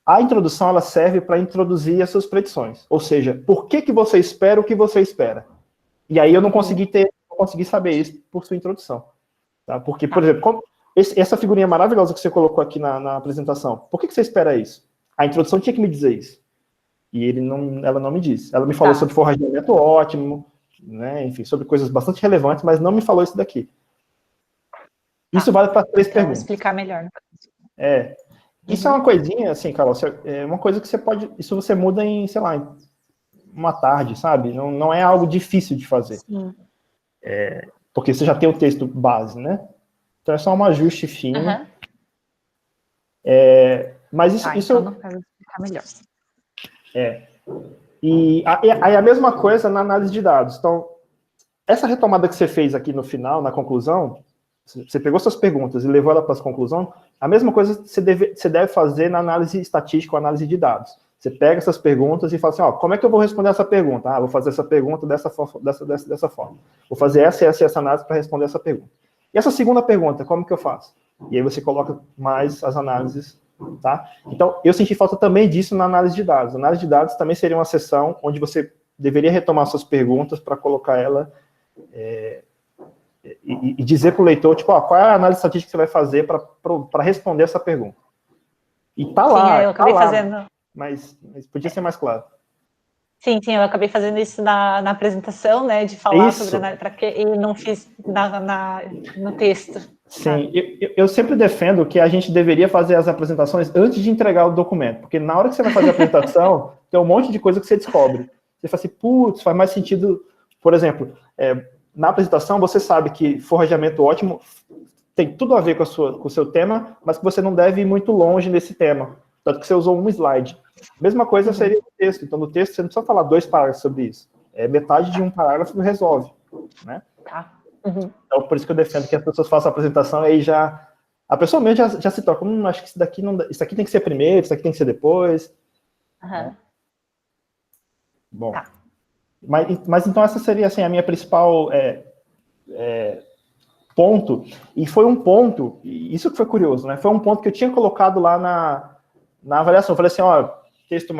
a introdução ela serve para introduzir as suas predições. Ou seja, por que você espera o que você espera? E aí eu não consegui saber isso por sua introdução. Tá? Porque, por exemplo, essa figurinha maravilhosa que você colocou aqui na apresentação, por que você espera isso? A introdução tinha que me dizer isso. E ela não me disse. Ela me falou sobre forrageamento ótimo, né? Enfim, sobre coisas bastante relevantes, mas não me falou isso daqui. Isso vale para 3 perguntas.
Vou explicar melhor.
Isso é uma coisinha, assim, Carol, é uma coisa que você pode... Isso você muda em, sei lá, em uma tarde, sabe? Não é algo difícil de fazer. Sim. Porque você já tem o texto base, né? Então é só um ajuste fino. Mas isso...
Então não quero explicar melhor.
E aí a mesma coisa na análise de dados. Então, essa retomada que você fez aqui no final, na conclusão... Você pegou suas perguntas e levou ela para as conclusões, a mesma coisa você deve fazer na análise estatística ou análise de dados. Você pega essas perguntas e fala assim, como é que eu vou responder essa pergunta? Vou fazer essa pergunta dessa forma. Vou fazer essa análise para responder essa pergunta. E essa segunda pergunta, como que eu faço? E aí você coloca mais as análises, tá? Então, eu senti falta também disso na análise de dados. A análise de dados também seria uma sessão onde você deveria retomar suas perguntas para colocar ela... E dizer para o leitor, tipo, qual é a análise estatística que você vai fazer para responder essa pergunta. E tá lá.
Sim, eu acabei fazendo.
Mas podia ser mais claro.
Sim, eu acabei fazendo isso na apresentação, né, de falar sobre análise, e não fiz no texto.
Sim, eu sempre defendo que a gente deveria fazer as apresentações antes de entregar o documento, porque na hora que você vai fazer a apresentação, tem um monte de coisa que você descobre. Você fala assim, putz, faz mais sentido, por exemplo... Na apresentação, você sabe que forrageamento ótimo tem tudo a ver com o seu tema, mas que você não deve ir muito longe nesse tema. Tanto que você usou um slide. Mesma coisa seria no texto. Então, no texto, você não precisa falar 2 parágrafos sobre isso. Metade de um parágrafo resolve. Né? Então, por isso que eu defendo que as pessoas façam a apresentação e aí já... A pessoa mesmo já se toca. Acho que isso daqui tem que ser primeiro, isso daqui tem que ser depois. Né? Bom,
Tá.
mas então essa seria, assim, a minha principal ponto, e foi um ponto, isso que foi curioso, né? Foi um ponto que eu tinha colocado lá na avaliação. Eu falei assim, ó, texto,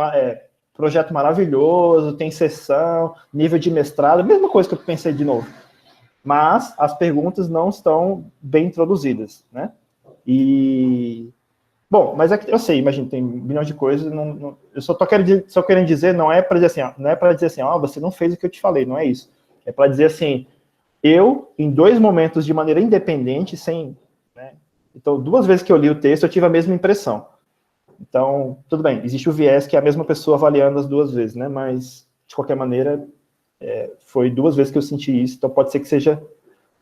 projeto maravilhoso, tem sessão, nível de mestrado, mesma coisa que eu pensei de novo. Mas as perguntas não estão bem introduzidas, né? E... Bom, mas eu sei, imagina, tem milhões de coisas, eu só querendo dizer, não é para dizer assim, não é para dizer assim, ó, você não fez o que eu te falei, não é isso. É para dizer assim, eu, em 2 momentos, de maneira independente, sem... Né? Então, 2 vezes que eu li o texto, eu tive a mesma impressão. Então, tudo bem, existe o viés que é a mesma pessoa avaliando as 2 vezes, né? Mas, de qualquer maneira, foi 2 vezes que eu senti isso, então pode ser que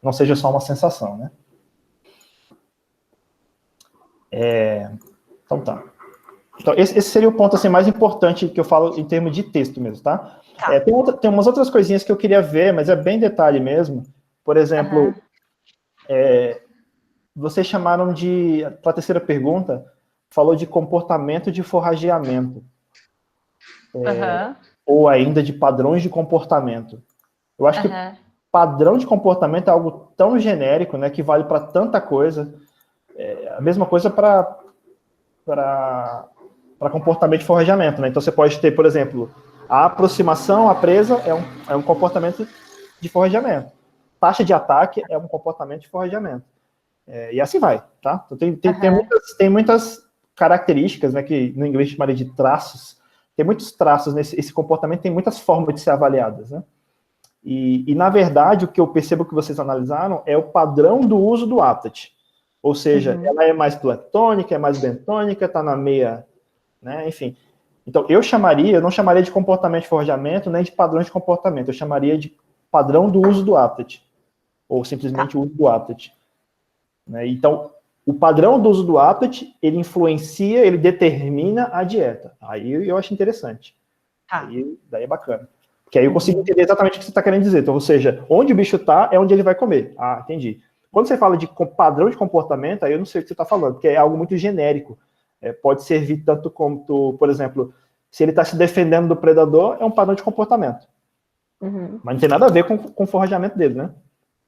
não seja só uma sensação, né? Então tá. Então, esse seria o ponto assim, mais importante que eu falo em termos de texto mesmo, tá?
Tá.
Tem umas outras coisinhas que eu queria ver, mas é bem detalhe mesmo. Por exemplo, vocês chamaram para a terceira pergunta, falou de comportamento de forrageamento. Ou ainda de padrões de comportamento. Eu acho que padrão de comportamento é algo tão genérico, né, que vale para tanta coisa. A mesma coisa para comportamento de forrageamento, né? Então você pode ter, por exemplo, a aproximação à presa é um comportamento de forrageamento. Taxa de ataque é um comportamento de forrageamento. E assim vai, tá? Então tem muitas características, né, que no inglês chamaria de traços. Tem muitos traços esse comportamento, tem muitas formas de ser avaliadas, né? E na verdade, o que eu percebo que vocês analisaram é o padrão do uso do aptat. Ou seja, ela é mais platônica, é mais bentônica, está na meia, né? Enfim. Então, eu não chamaria de comportamento de forjamento, nem de padrões de comportamento, eu chamaria de padrão do uso do aptat. Ou simplesmente o uso do aptat. Né? Então, o padrão do uso do aptat, ele influencia, ele determina a dieta. Aí eu acho interessante. Daí é bacana. Porque aí eu consigo entender exatamente o que você está querendo dizer. Então, ou seja, onde o bicho está é onde ele vai comer. Ah, entendi. Quando você fala de padrão de comportamento, aí eu não sei o que você está falando, porque é algo muito genérico. Pode servir tanto como, por exemplo, se ele está se defendendo do predador, é um padrão de comportamento. Mas não tem nada a ver com o forrajamento dele, né?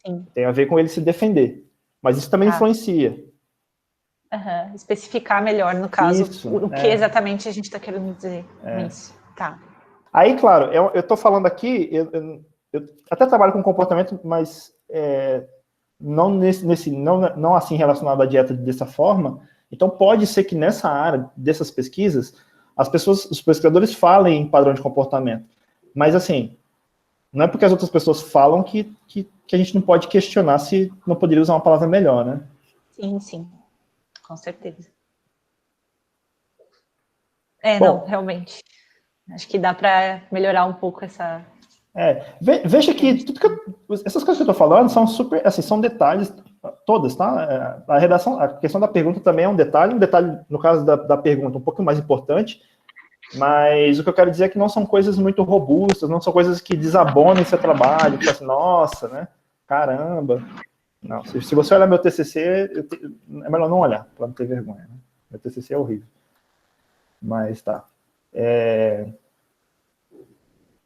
Sim.
Tem a ver com ele se defender. Mas isso também influencia.
Especificar melhor, no caso,
isso,
o que exatamente a gente está querendo dizer com isso. Tá.
Aí, claro, eu estou falando aqui, eu até trabalho com comportamento, mas não assim relacionado à dieta dessa forma. Então, pode ser que nessa área dessas pesquisas, os pesquisadores falem em padrão de comportamento. Mas, assim, não é porque as outras pessoas falam que a gente não pode questionar se não poderia usar uma palavra melhor, né?
Sim. Com certeza.
Bom,
realmente. Acho que dá para melhorar um pouco essa...
Veja que essas coisas que eu estou falando são super, assim, são detalhes todas, tá? A questão da pergunta também é um detalhe no caso da pergunta um pouco mais importante, mas o que eu quero dizer é que não são coisas muito robustas, não são coisas que desabonam seu trabalho, que assim, nossa, né? Caramba. Não, se você olhar meu TCC, é melhor não olhar, para não ter vergonha, né? Meu TCC é horrível. Mas tá.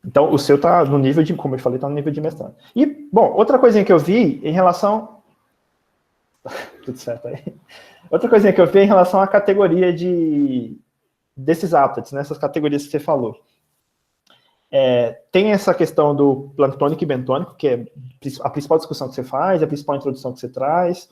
Então, o seu está no nível de, como eu falei, está no nível de mestrado. E, bom, outra coisinha que eu vi em relação... Tudo certo aí. Outra coisinha que eu vi em relação à categoria desses aptats, né, essas categorias que você falou. Tem essa questão do planctônico e bentônico, que é a principal discussão que você faz, a principal introdução que você traz.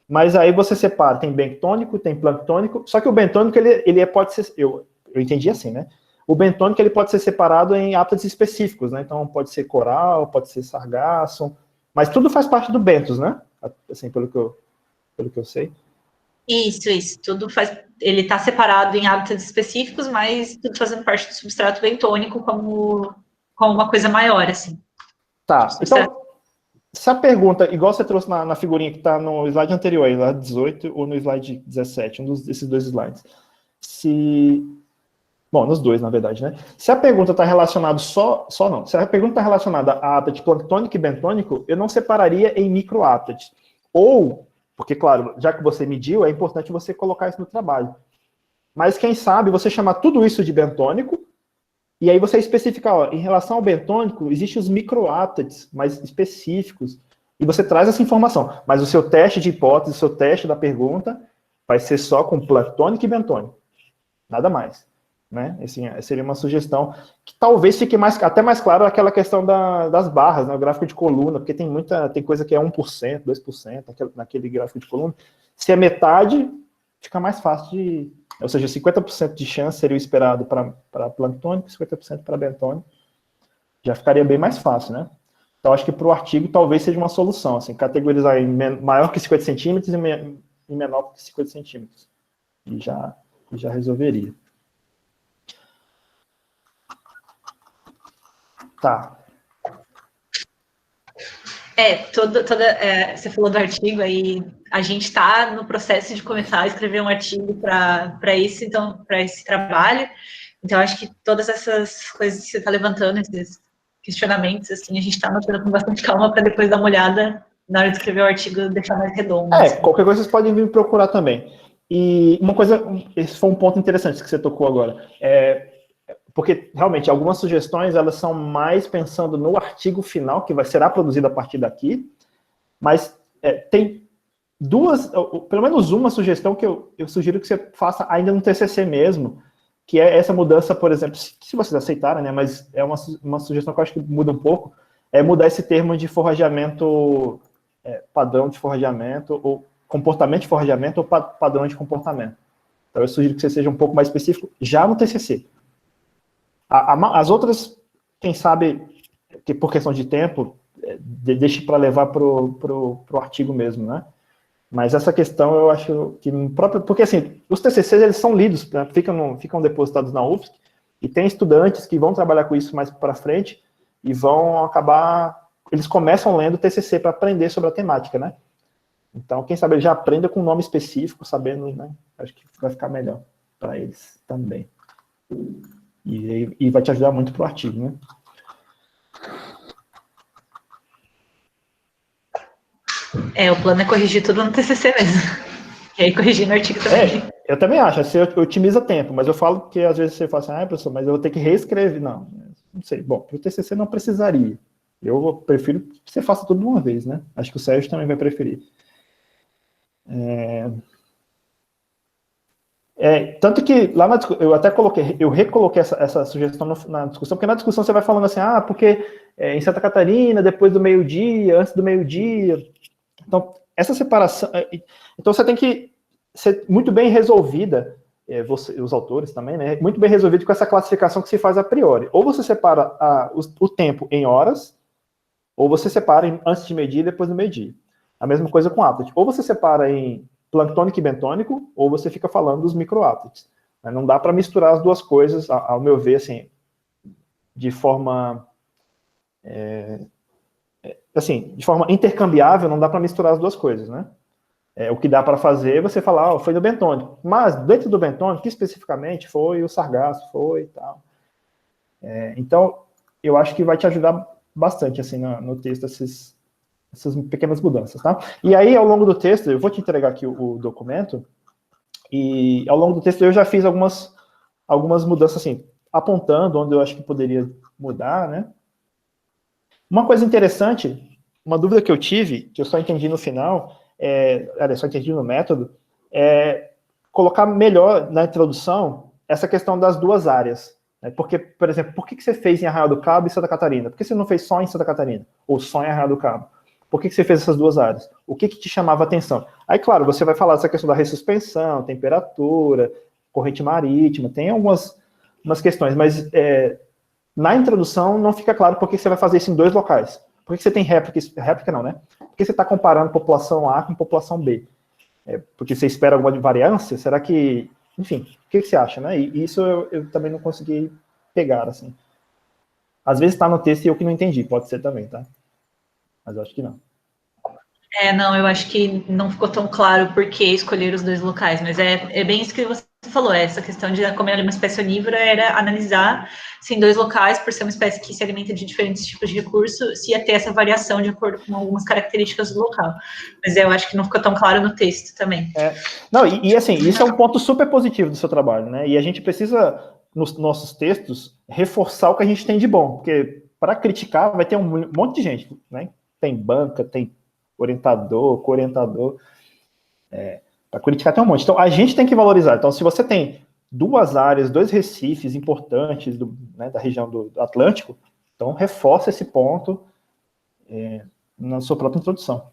Mas aí você separa, tem bentônico, tem planctônico, só que o bentônico, ele pode ser... Eu entendi assim, né? O bentônico ele pode ser separado em aptats específicos, né? Então pode ser coral, pode ser sargassum, mas tudo faz parte do bentos, né? Assim, pelo que eu sei.
Isso. Tudo faz. Ele está separado em hábitats específicos, mas tudo fazendo parte do substrato bentônico como uma coisa maior, assim.
Tá. Então, se a pergunta, igual você trouxe na figurinha que está no slide anterior, aí, slide 18 ou no slide 17, desses 2 slides. Bom, nos 2, na verdade, né? Se a pergunta está relacionada se a pergunta está relacionada a aptat planctônico e bentônico, eu não separaria em microaptats. Ou, porque, claro, já que você mediu, é importante você colocar isso no trabalho. Mas, quem sabe, você chamar tudo isso de bentônico E aí você especificar, ó, em relação ao bentônico, existem os microáptides mais específicos, e você traz essa informação. Mas o seu teste de hipótese, o seu teste da pergunta, vai ser só com planctônico e bentônico. Nada mais. Né? Assim, seria uma sugestão que talvez fique até mais claro aquela questão das barras, né? O gráfico de coluna, porque tem coisa que é 1%, 2% naquele gráfico de coluna. Se é metade, fica mais fácil ou seja, 50% de chance seria o esperado para planctônico, 50% para bentônico. Já ficaria bem mais fácil, né? Então, acho que para o artigo talvez seja uma solução, assim, categorizar em maior que 50 centímetros e menor que 50 centímetros. E já resolveria. Tá.
Você falou do artigo aí, a gente está no processo de começar a escrever um artigo para esse trabalho, então acho que todas essas coisas que você está levantando, esses questionamentos, assim, a gente está anotando com bastante calma para depois dar uma olhada na hora de escrever o artigo, deixar mais redondo.
Assim. Qualquer coisa vocês podem vir me procurar também. E uma coisa, esse foi um ponto interessante que você tocou agora, porque, realmente, algumas sugestões, elas são mais pensando no artigo final, que será produzido a partir daqui, mas tem pelo menos uma sugestão que eu sugiro que você faça ainda no TCC mesmo, que é essa mudança, por exemplo, se vocês aceitarem, né, mas é uma sugestão que eu acho que muda um pouco, é mudar esse termo de forrageamento, padrão de forrageamento, ou comportamento de forrageamento, ou padrão de comportamento. Então, eu sugiro que você seja um pouco mais específico já no TCC. As outras, quem sabe, que por questão de tempo, deixe para levar para o artigo mesmo, né? Mas essa questão eu acho que porque assim, os TCCs eles são lidos, né? ficam depositados na UFSC, e tem estudantes que vão trabalhar com isso mais para frente e vão acabar, eles começam lendo o TCC para aprender sobre a temática, né? Então, quem sabe ele já aprenda com um nome específico, sabendo, né? Acho que vai ficar melhor para eles também. E vai te ajudar muito para o artigo, né?
O plano é corrigir tudo no TCC mesmo. E aí corrigir no artigo também.
Eu também acho, você otimiza tempo, mas eu falo que às vezes você fala assim, professor, mas eu vou ter que reescrever. Não sei. Bom, para o TCC não precisaria. Eu prefiro que você faça tudo de uma vez, né? Acho que o Sérgio também vai preferir. Tanto que lá eu até recoloquei essa sugestão na discussão, porque na discussão você vai falando assim, porque em Santa Catarina, depois do meio-dia, antes do meio-dia. Então, essa separação. Então, você tem que ser muito bem resolvida, os autores também, né? Muito bem resolvido com essa classificação que se faz a priori. Ou você separa o tempo em horas, ou você separa antes de meio-dia e depois do meio-dia. A mesma coisa com aptitude. Ou você separa em planctônico e bentônico, ou você fica falando dos microáptides. Não dá para misturar as duas coisas, ao meu ver, assim, de forma intercambiável, não dá para misturar as duas coisas, né? O que dá para fazer é você falar, foi do bentônico, mas dentro do bentônico, especificamente, foi o sargaço, foi e tal. Então, eu acho que vai te ajudar bastante, assim, no texto, essas pequenas mudanças, tá? E aí, ao longo do texto, eu vou te entregar aqui o documento, e ao longo do texto eu já fiz algumas mudanças, assim, apontando onde eu acho que poderia mudar, né? Uma coisa interessante, uma dúvida que eu tive, que eu só entendi no final, só entendi no método, é colocar melhor na introdução essa questão das duas áreas. Né? Porque, por exemplo, por que você fez em Arraial do Cabo e Santa Catarina? Por que você não fez só em Santa Catarina? Ou só em Arraial do Cabo? Por que você fez essas duas áreas? O que te chamava a atenção? Aí, claro, você vai falar dessa questão da ressuspensão, temperatura, corrente marítima, tem algumas questões, mas na introdução não fica claro por que você vai fazer isso em dois locais. Por que você tem réplica não, né? Por que você está comparando população A com população B? Porque você espera alguma variância? Será que... Enfim, o que você acha, né? E isso eu também não consegui pegar, assim. Às vezes está no texto e eu que não entendi, pode ser também, tá? Mas eu acho que não.
Não, eu acho que não ficou tão claro por que escolher os dois locais, mas é bem isso que você falou, essa questão de como ela é uma espécie onívora, era analisar se em dois locais, por ser uma espécie que se alimenta de diferentes tipos de recurso, se ia ter essa variação de acordo com algumas características do local. Mas eu acho que não ficou tão claro no texto também.
Não, assim, isso é um ponto super positivo do seu trabalho, né? E a gente precisa nos nossos textos, reforçar o que a gente tem de bom, porque para criticar vai ter um monte de gente, né? Tem banca, tem orientador, co-orientador, para criticar tem um monte. Então, a gente tem que valorizar. Então, se você tem 2 áreas, 2 recifes importantes da região do Atlântico, então reforça esse ponto na sua própria introdução.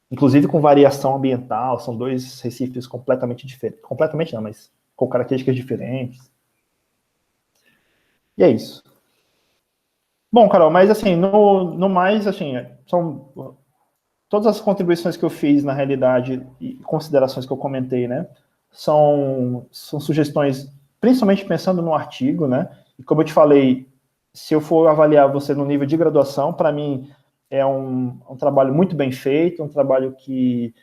Inclusive com variação ambiental, são 2 recifes completamente diferentes. Completamente não, mas com características diferentes. E é isso. Bom, Carol, mas assim, no mais, assim, são todas as contribuições que eu fiz, na realidade, e considerações que eu comentei, né, são sugestões, principalmente pensando no artigo, né, e como eu te falei, se eu for avaliar você no nível de graduação, para mim é um trabalho muito bem feito, um trabalho que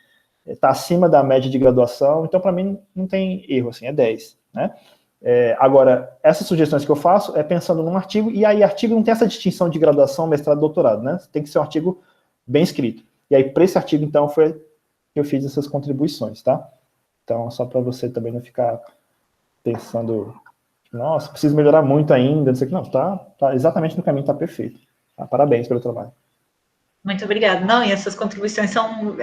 está acima da média de graduação, então para mim não tem erro, assim, é 10, né. Agora, essas sugestões que eu faço é pensando num artigo, e aí artigo não tem essa distinção de graduação, mestrado, doutorado, né, tem que ser um artigo bem escrito. E aí, para esse artigo, então, foi que eu fiz essas contribuições, tá? Então, só para você também não ficar pensando, nossa, preciso melhorar muito ainda, não sei o que, não, tá exatamente no caminho, tá perfeito. Tá? Parabéns pelo trabalho.
Muito obrigada. Não, e essas contribuições são,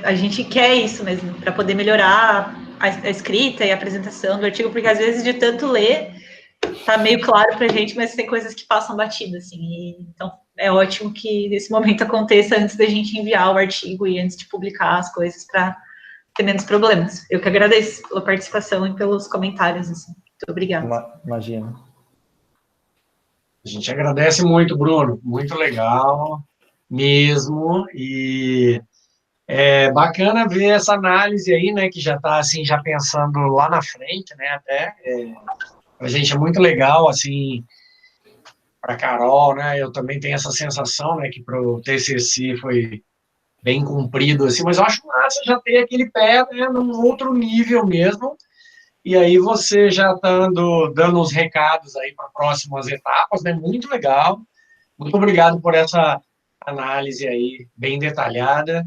a gente quer isso mesmo, para poder melhorar a escrita e a apresentação do artigo, porque às vezes de tanto ler, tá meio claro pra gente, mas tem coisas que passam batido, assim, então é ótimo que esse momento aconteça antes da gente enviar o artigo e antes de publicar as coisas para ter menos problemas. Eu que agradeço pela participação e pelos comentários, assim. Muito obrigada.
Imagina.
A gente agradece muito, Bruno, muito legal mesmo, e é bacana ver essa análise aí, né, que já está, assim, já pensando lá na frente, né, até, a gente é muito legal, assim, para Carol, né, eu também tenho essa sensação, né, que para o TCC foi bem cumprido, assim, mas eu acho massa já ter aquele pé, né, num outro nível mesmo, e aí você já tá dando os recados aí para próximas etapas, né, muito legal, muito obrigado por essa análise aí bem detalhada,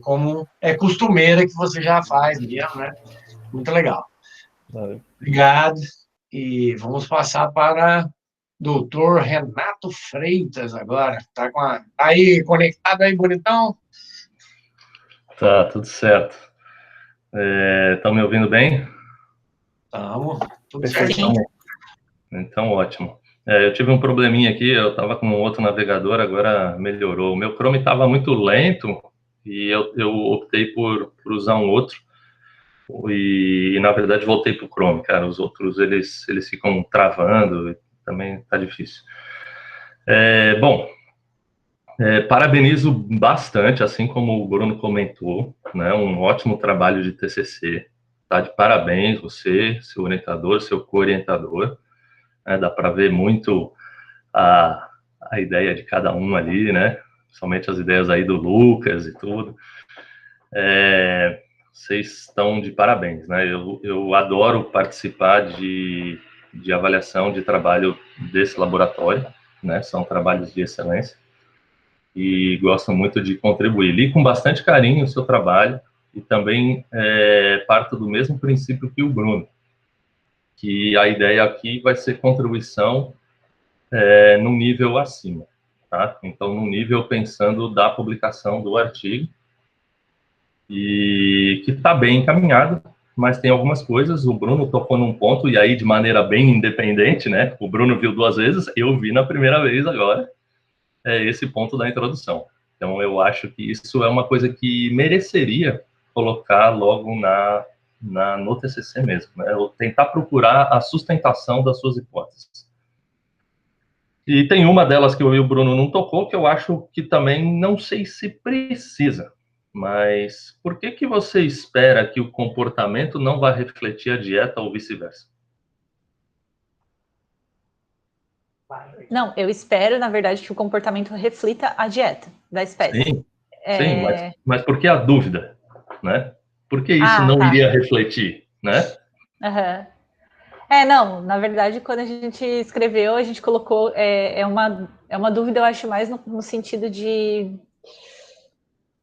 como é costumeira que você já faz mesmo, né, muito legal.
Valeu.
Obrigado, e vamos passar para doutor Renato Freitas agora, tá aí conectado aí, bonitão?
Tá, tudo certo. Estão me ouvindo bem?
Estamos, tudo
Perfeito.
certinho.
Então, ótimo. Eu tive um probleminha aqui, eu estava com um outro navegador, agora melhorou. O meu Chrome estava muito lento e eu optei por usar um outro. E, na verdade, voltei para o Chrome, cara. Os outros, eles ficam travando, também tá difícil. Bom, parabenizo bastante, assim como o Bruno comentou, né, um ótimo trabalho de TCC, tá de parabéns você, seu orientador, seu co-orientador, né, dá para ver muito a ideia de cada um ali, né, somente as ideias aí do Lucas e tudo, vocês estão de parabéns, né, eu adoro participar de avaliação de trabalho desse laboratório, né, são trabalhos de excelência, e gosto muito de contribuir. Li com bastante carinho o seu trabalho e também parto do mesmo princípio que o Bruno, que a ideia aqui vai ser contribuição num nível acima, tá? Então, num nível pensando da publicação do artigo, e que está bem encaminhado, mas tem algumas coisas, o Bruno tocou num ponto, e aí de maneira bem independente, né? O Bruno viu 2 vezes, eu vi na primeira vez agora, esse ponto da introdução. Então, eu acho que isso é uma coisa que mereceria colocar logo no TCC mesmo, né? Ou tentar procurar a sustentação das suas hipóteses. E tem uma delas que eu e o Bruno não tocou, que eu acho que também não sei se precisa, mas por que você espera que o comportamento não vai refletir a dieta ou vice-versa?
Não, eu espero, na verdade, que o comportamento reflita a dieta da espécie.
Sim, mas por que a dúvida, né? Por que isso não
tá.
iria refletir, né?
Uhum. Não, na verdade, quando a gente escreveu, a gente colocou, é uma dúvida, eu acho, mais no sentido de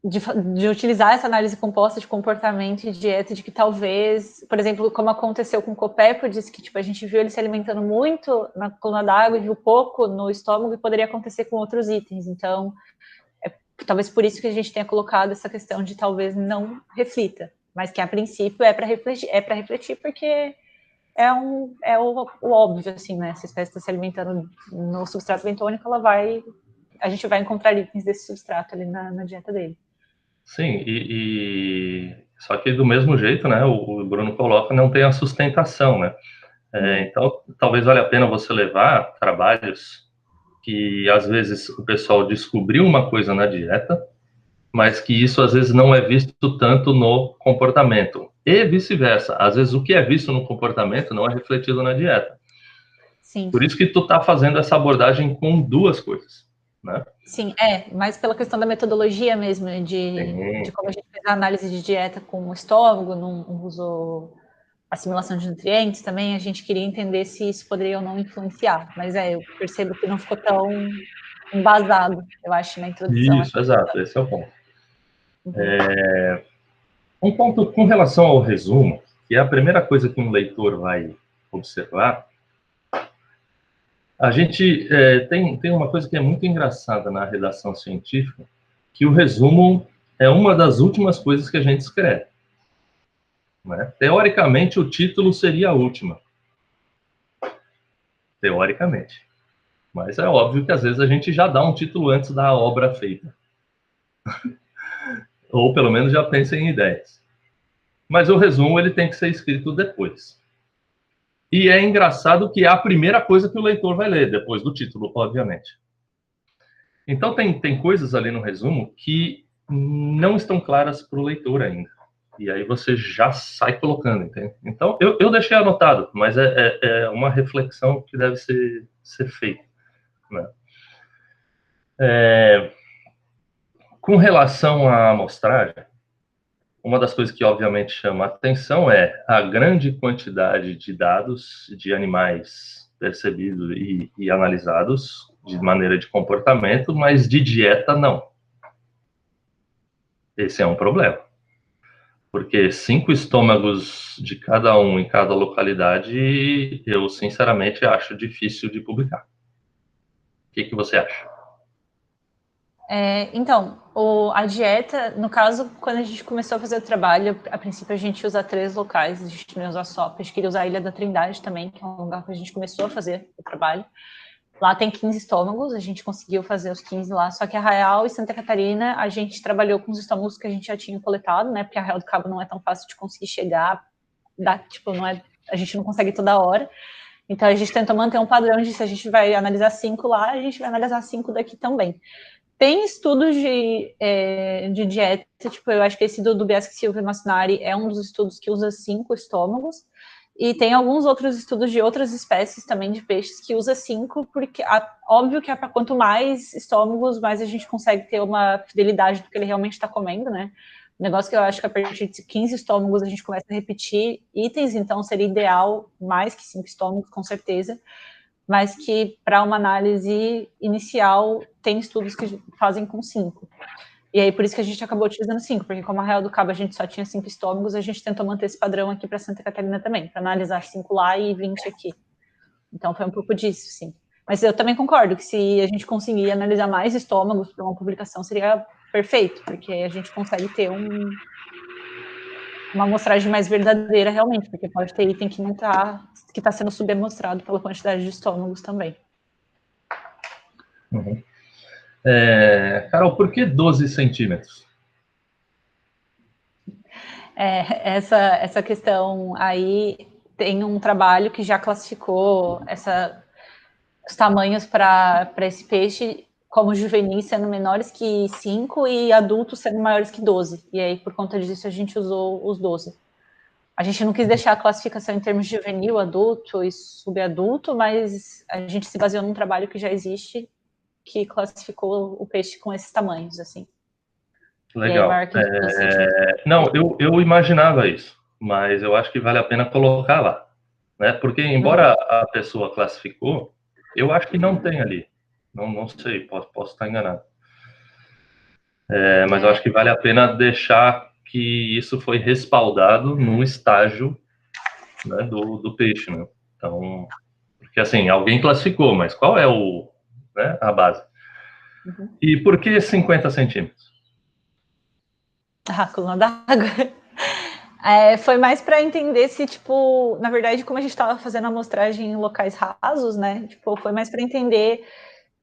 de utilizar essa análise composta de comportamento e dieta, de que talvez, por exemplo, como aconteceu com o copépodes, que tipo, a gente viu ele se alimentando muito na coluna d'água e viu pouco no estômago, e poderia acontecer com outros itens. Então, talvez por isso que a gente tenha colocado essa questão de talvez não reflita, mas que a princípio é para refletir porque é o óbvio, assim, né? Se a espécie está se alimentando no substrato bentônico, a gente vai encontrar itens desse substrato ali na dieta dele.
Sim, só que do mesmo jeito, né, o Bruno coloca, não tem a sustentação, né? Então, talvez valha a pena você levar trabalhos que, às vezes, o pessoal descobriu uma coisa na dieta, mas que isso, às vezes, não é visto tanto no comportamento. E vice-versa. Às vezes, o que é visto no comportamento não é refletido na dieta.
Sim.
Por isso que tu tá fazendo essa abordagem com duas coisas, né?
Sim, mas pela questão da metodologia mesmo, de como a gente fez a análise de dieta com o estômago, não usou assimilação de nutrientes também, a gente queria entender se isso poderia ou não influenciar. Mas eu percebo que não ficou tão embasado, eu acho, na introdução.
Isso, exato, esse é o ponto. Um ponto com relação ao resumo, que é a primeira coisa que um leitor vai observar, a gente tem uma coisa que é muito engraçada na redação científica, que o resumo é uma das últimas coisas que a gente escreve, né? Teoricamente, o título seria a última. Teoricamente. Mas é óbvio que às vezes a gente já dá um título antes da obra feita. Ou pelo menos já pensa em ideias. Mas o resumo ele tem que ser escrito depois. E é engraçado que é a primeira coisa que o leitor vai ler, depois do título, obviamente. Então tem coisas ali no resumo que não estão claras para o leitor ainda. E aí você já sai colocando, entende? Então, eu deixei anotado, mas é uma reflexão que deve ser feita, né? Com relação à amostragem, uma das coisas que obviamente chama a atenção é a grande quantidade de dados de animais percebidos e analisados de maneira de comportamento, mas de dieta não. Esse é um problema. Porque 5 estômagos de cada um em cada localidade, eu sinceramente acho difícil de publicar. O que você acha?
Então, a dieta, no caso, quando a gente começou a fazer o trabalho, a princípio a gente usa 3 locais, a gente não ia usar só, a gente queria usar a Ilha da Trindade também, que é um lugar que a gente começou a fazer o trabalho. Lá tem 15 estômagos, a gente conseguiu fazer os 15 lá, só que Arraial e Santa Catarina, a gente trabalhou com os estômagos que a gente já tinha coletado, né, porque Arraial do Cabo não é tão fácil de conseguir chegar, a gente não consegue toda hora. Então a gente tentou manter um padrão de se a gente vai analisar 5 lá, a gente vai analisar 5 daqui também. Tem estudos de dieta, tipo, eu acho que esse do Biaschi Silva e Massinari é um dos estudos que usa 5 estômagos, e tem alguns outros estudos de outras espécies também de peixes que usa 5, porque óbvio que quanto mais estômagos, mais a gente consegue ter uma fidelidade do que ele realmente está comendo, né? O negócio que eu acho que a partir de 15 estômagos a gente começa a repetir itens, então seria ideal mais que 5 estômagos, com certeza, mas que para uma análise inicial tem estudos que fazem com 5. E aí por isso que a gente acabou utilizando 5, porque como a Arraial do Cabo a gente só tinha 5 estômagos, a gente tentou manter esse padrão aqui para Santa Catarina também, para analisar 5 lá e 20 aqui. Então foi um pouco disso, sim. Mas eu também concordo que se a gente conseguir analisar mais estômagos para uma publicação seria perfeito, porque a gente consegue ter uma amostragem mais verdadeira realmente, porque pode ter item que não está, que está sendo subamostrado pela quantidade de estômagos também.
Uhum. Carol, por que 12 centímetros?
Essa questão aí tem um trabalho que já classificou os tamanhos para esse peixe como juvenis sendo menores que 5 e adultos sendo maiores que 12. E aí, por conta disso, a gente usou os 12. A gente não quis deixar a classificação em termos de juvenil, adulto e subadulto, mas a gente se baseou num trabalho que já existe que classificou o peixe com esses tamanhos, assim.
Legal.
Aí,
não, eu imaginava isso, mas eu acho que vale a pena colocar lá, né? Porque embora a pessoa classificou, eu acho que não tem ali. Não sei, posso estar enganado. Mas eu acho que vale a pena deixar que isso foi respaldado no estágio, né, do peixe, né? Então, porque assim, alguém classificou, mas qual é né, a base? E por que 50 centímetros?
A coluna d'água. Foi mais para entender se, tipo, na verdade, como a gente estava fazendo a amostragem em locais rasos, né? Tipo, foi mais para entender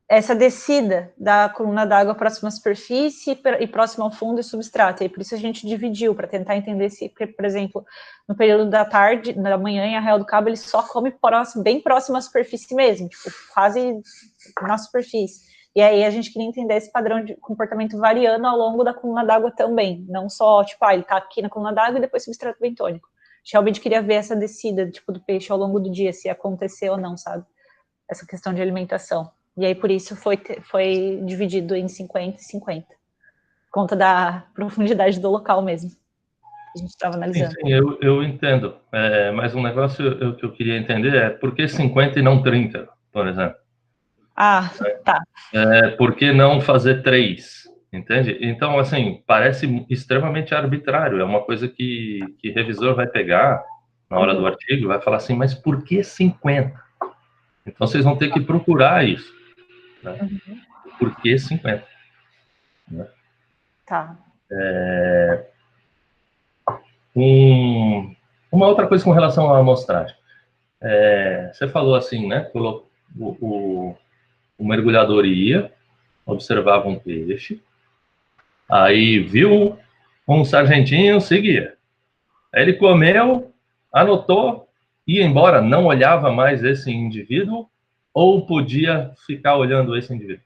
essa descida da coluna d'água próxima à superfície e próxima ao fundo e substrato. E por isso a gente dividiu, para tentar entender se, por exemplo, no período da tarde, da manhã, em Arraial do Cabo, ele só come bem próximo à superfície mesmo, tipo, quase na superfície. E aí a gente queria entender esse padrão de comportamento variando ao longo da coluna d'água também, não só, tipo, ele tá aqui na coluna d'água e depois substrato bentônico. Realmente queria ver essa descida, tipo, do peixe ao longo do dia, se ia acontecer ou não, sabe? Essa questão de alimentação. E aí, por isso, foi dividido em 50 e 50. Conta da profundidade do local mesmo. A gente estava analisando.
Sim, eu entendo. Mas um negócio que eu queria entender é por que 50 e não 30, por exemplo?
Tá.
Por que não fazer 3? Entende? Então, assim, parece extremamente arbitrário. É uma coisa que revisor vai pegar na hora do artigo e vai falar assim, mas por que 50? Então, vocês vão ter que procurar isso. Né? Por que 50? Né?
Tá.
Uma outra coisa com relação à amostragem. Você falou assim, né? O mergulhador ia, observava um peixe, aí viu um sargentinho, seguia. Aí ele comeu, anotou, ia embora, não olhava mais esse indivíduo, ou podia ficar olhando esse indivíduo?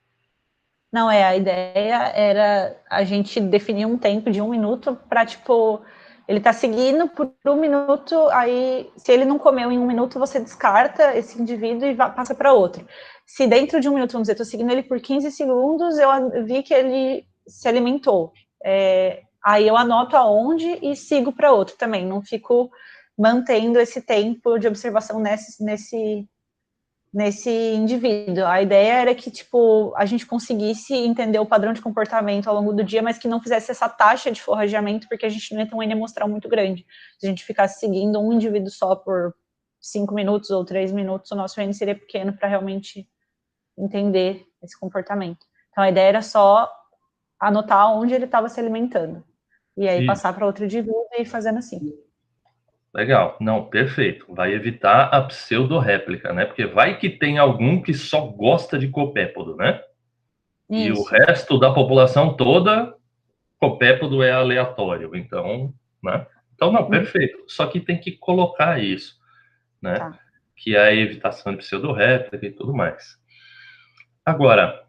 Não, a ideia era a gente definir um tempo de 1 minuto para, tipo, ele tá seguindo por 1 minuto, aí se ele não comeu em 1 minuto, você descarta esse indivíduo e passa para outro. Se dentro de 1 minuto, vamos dizer, estou seguindo ele por 15 segundos, eu vi que ele se alimentou. Aí eu anoto aonde e sigo para outro também, não fico mantendo esse tempo de observação nesse indivíduo. A ideia era que, tipo, a gente conseguisse entender o padrão de comportamento ao longo do dia, mas que não fizesse essa taxa de forrageamento, porque a gente não ia ter um N amostral muito grande. Se a gente ficasse seguindo um indivíduo só por 5 minutos ou 3 minutos, o nosso N seria pequeno para realmente entender esse comportamento. Então, a ideia era só anotar onde ele estava se alimentando. E aí passar para outro indivíduo e ir fazendo assim.
Legal. Não, perfeito. Vai evitar a pseudo-réplica, né? Porque vai que tem algum que só gosta de copépodo, né? Isso. E o resto da população toda, copépodo é aleatório. Então, né? Então, não, perfeito. Só que tem que colocar isso, né? Tá. Que é a evitação de pseudo-réplica e tudo mais. Agora,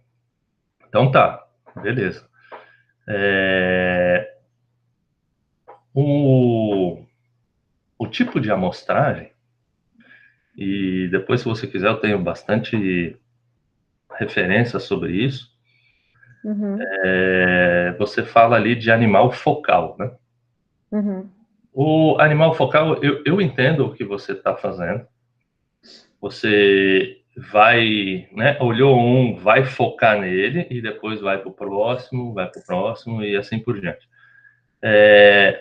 então tá, beleza. O tipo de amostragem, e depois, se você quiser, eu tenho bastante referência sobre isso. Você fala ali de animal focal, né? O animal focal, eu entendo o que você está fazendo. Você vai, né, olhou um, vai focar nele e depois vai para o próximo e assim por diante.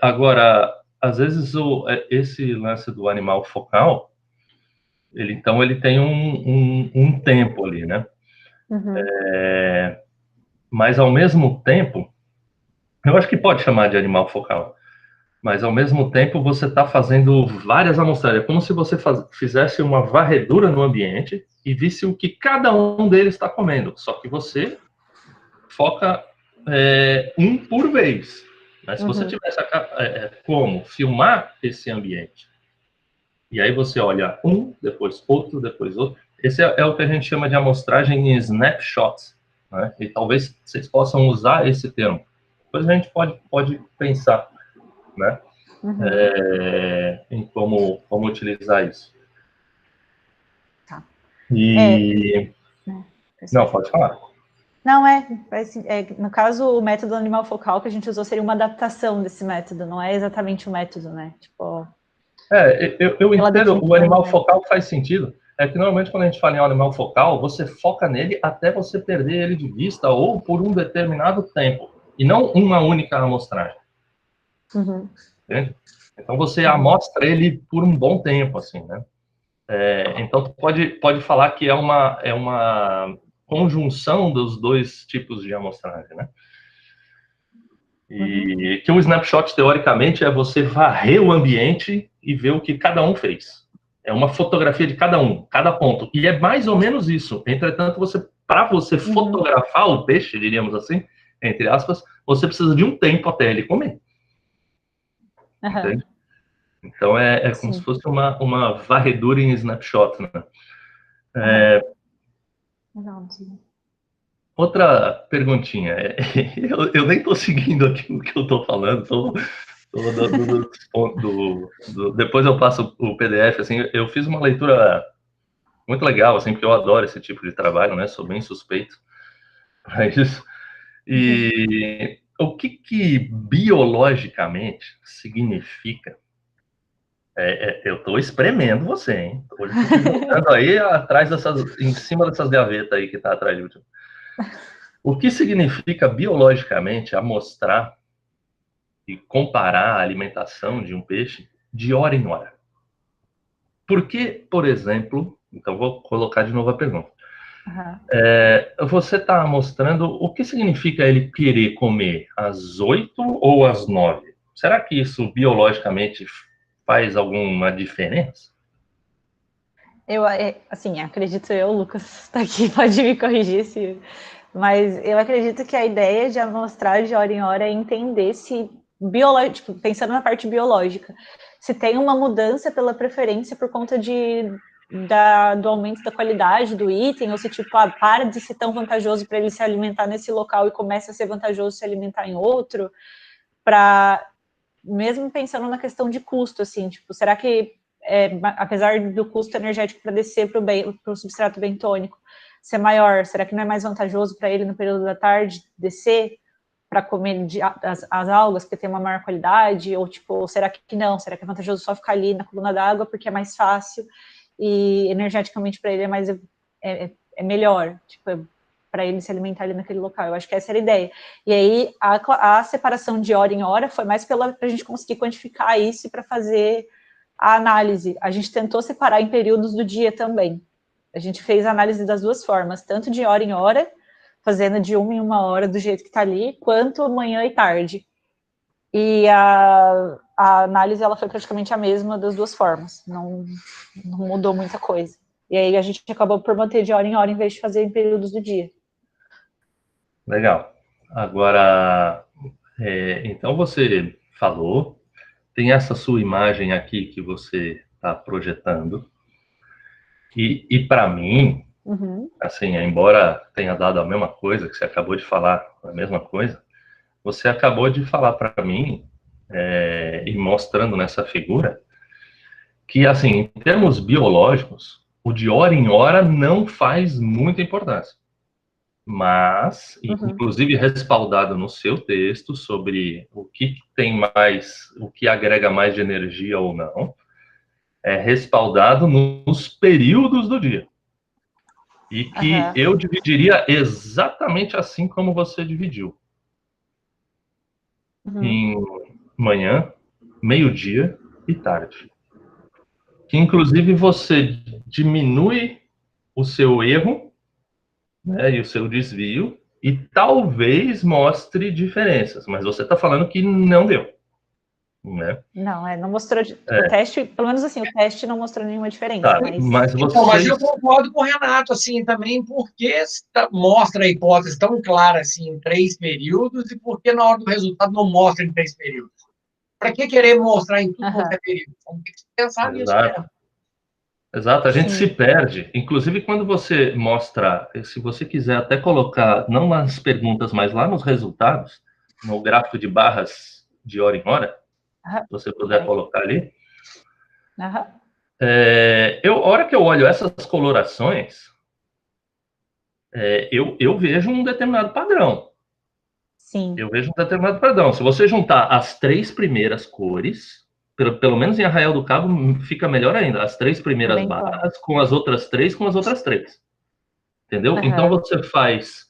Agora, às vezes esse lance do animal focal, ele tem um tempo ali, né? Mas ao mesmo tempo, eu acho que pode chamar de animal focal, mas ao mesmo tempo você está fazendo várias amostragens. É como se você fizesse uma varredura no ambiente e visse o que cada um deles está comendo. Só que você foca um por vez. Mas se você tivesse como filmar esse ambiente, e aí você olha um, depois outro, esse é o que a gente chama de amostragem em snapshots. Né? E talvez vocês possam usar esse termo. Depois a gente pode pensar, né? Em como utilizar isso.
Tá.
Não, pode falar.
Não, no caso, o método animal focal que a gente usou seria uma adaptação desse método, não é exatamente o método, né? Tipo,
eu entendo, o animal focal faz sentido. É que normalmente quando a gente fala em animal focal, você foca nele até você perder ele de vista ou por um determinado tempo. e não uma única amostragem.
Uhum.
Entende? Então você amostra ele por um bom tempo, assim, né? Então tu pode falar que é uma conjunção dos dois tipos de amostragem, né? E que o snapshot, teoricamente, é você varrer o ambiente e ver o que cada um fez. É uma fotografia de cada um, cada ponto. E é mais ou menos isso. Entretanto, para você fotografar o peixe, diríamos assim, entre aspas, você precisa de um tempo até ele comer. Entende? Então, é como se fosse uma varredura em snapshot, né? Outra perguntinha. Eu nem estou seguindo aqui o que eu estou falando, depois eu passo o PDF, assim, eu fiz uma leitura muito legal, assim, porque eu adoro esse tipo de trabalho, né? Sou bem suspeito para isso. E o que biologicamente significa? Eu estou espremendo você, hein? Estou botando aí em cima dessas gavetas aí que está atrás de último. O que significa biologicamente amostrar e comparar a alimentação de um peixe de hora em hora? Porque, por exemplo, então vou colocar de novo a pergunta. Você está mostrando o que significa ele querer comer às 8 ou às 9? Será que isso biologicamente faz alguma diferença?
Eu, assim, acredito eu, o Lucas está aqui, pode me corrigir, mas eu acredito que a ideia de amostrar de hora em hora é entender se, tipo, pensando na parte biológica, se tem uma mudança pela preferência por conta do aumento da qualidade do item, ou se, tipo, para de ser tão vantajoso para ele se alimentar nesse local e começa a ser vantajoso se alimentar em outro, mesmo pensando na questão de custo, assim, tipo, será que apesar do custo energético para descer para o substrato bentônico ser maior, será que não é mais vantajoso para ele no período da tarde descer para comer as algas, porque tem uma maior qualidade, ou tipo, será que não? Será que é vantajoso só ficar ali na coluna d'água porque é mais fácil e energeticamente para ele é melhor, tipo, para ele se alimentar ali naquele local? Eu acho que essa era a ideia. E aí a separação de hora em hora foi mais para a gente conseguir quantificar isso e para fazer a análise. A gente tentou separar em períodos do dia também. A gente fez a análise das duas formas, tanto de hora em hora, fazendo de 1 em 1 hora do jeito que está ali, quanto manhã e tarde. E a análise ela foi praticamente a mesma das duas formas, não mudou muita coisa. E aí a gente acabou por manter de hora em hora, em vez de fazer em períodos do dia.
Legal. Agora, então você falou, tem essa sua imagem aqui que você está projetando, e para mim, assim, embora tenha dado a mesma coisa, que você acabou de falar, a mesma coisa, você acabou de falar para mim, e mostrando nessa figura, que, assim, em termos biológicos, o de hora em hora não faz muita importância. Mas, inclusive respaldado no seu texto sobre o que tem mais, o que agrega mais de energia ou não, é respaldado nos períodos do dia. E que eu dividiria exatamente assim como você dividiu. Em manhã, meio-dia e tarde. Que, inclusive, você diminui o seu erro, né, e o seu desvio, e talvez mostre diferenças, mas você está falando que não deu, né?
Não mostrou, o teste, pelo menos assim, o teste não mostrou nenhuma diferença.
Tá, mas
eu concordo com o Renato, assim, também, porque mostra a hipótese tão clara, assim, em 3 períodos, e porque na hora do resultado não mostra em 3 períodos? Para que querer mostrar em tudo quanto é período? Vamos ter que pensar nisso mesmo.
Exato, a gente se perde. Inclusive, quando você mostra, se você quiser até colocar, não nas perguntas, mas lá nos resultados, no gráfico de barras de hora em hora, se você puder colocar ali. A hora que eu olho essas colorações, eu vejo um determinado padrão.
Sim.
Eu vejo um determinado padrão. Se você juntar as 3 primeiras cores, pelo menos em Arraial do Cabo fica melhor ainda. As 3 primeiras barras com as outras 3 com as outras 3. Entendeu? Então você faz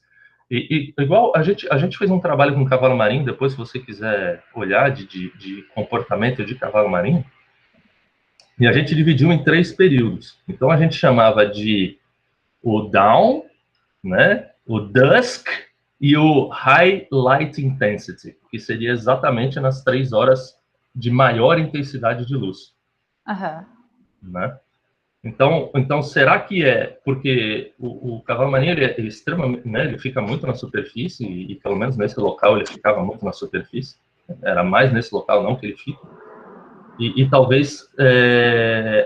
Igual a gente fez um trabalho com cavalo marinho, depois se você quiser olhar de comportamento de cavalo marinho, e a gente dividiu em 3 períodos. Então a gente chamava de o dawn, né, o dusk e o high light intensity, que seria exatamente nas 3 horas de maior intensidade de luz. Né? Então, será que é porque o cavalo marinho ele é extremamente, né, ele fica muito na superfície, e pelo menos nesse local ele ficava muito na superfície, era mais nesse local não que ele fica, e talvez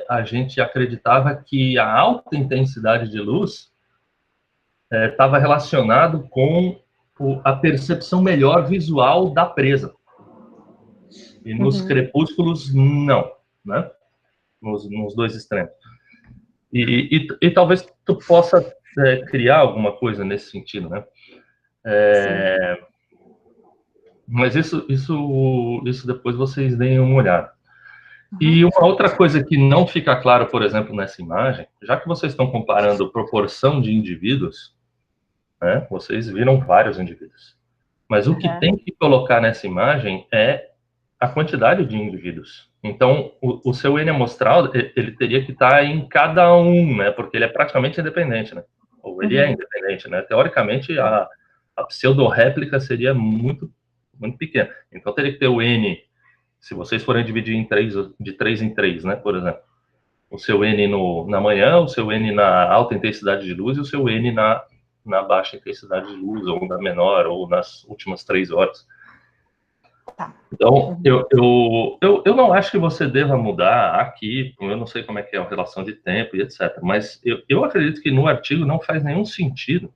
a gente acreditava que a alta intensidade de luz estava relacionado com a percepção melhor visual da presa, e nos crepúsculos não, né? Nos 2 extremos. E talvez tu possa criar alguma coisa nesse sentido, né? Mas isso depois vocês deem uma olhada. E uma outra coisa que não fica claro, por exemplo, nessa imagem, já que vocês estão comparando proporção de indivíduos, né? Vocês viram vários indivíduos. Mas o que tem que colocar nessa imagem é a quantidade de indivíduos. Então, o seu N amostral, ele teria que estar em cada um, né? Porque ele é praticamente independente, né? Ou ele é independente, né? Teoricamente, a pseudo-réplica seria muito, muito pequena. Então, teria que ter o N, se vocês forem dividir de 3 em 3, né? Por exemplo, o seu N na manhã, o seu N na alta intensidade de luz e o seu N na baixa intensidade de luz, ou na menor, ou nas últimas 3 horas. Então, eu não acho que você deva mudar aqui, eu não sei como é que é a relação de tempo e etc, mas eu acredito que no artigo não faz nenhum sentido,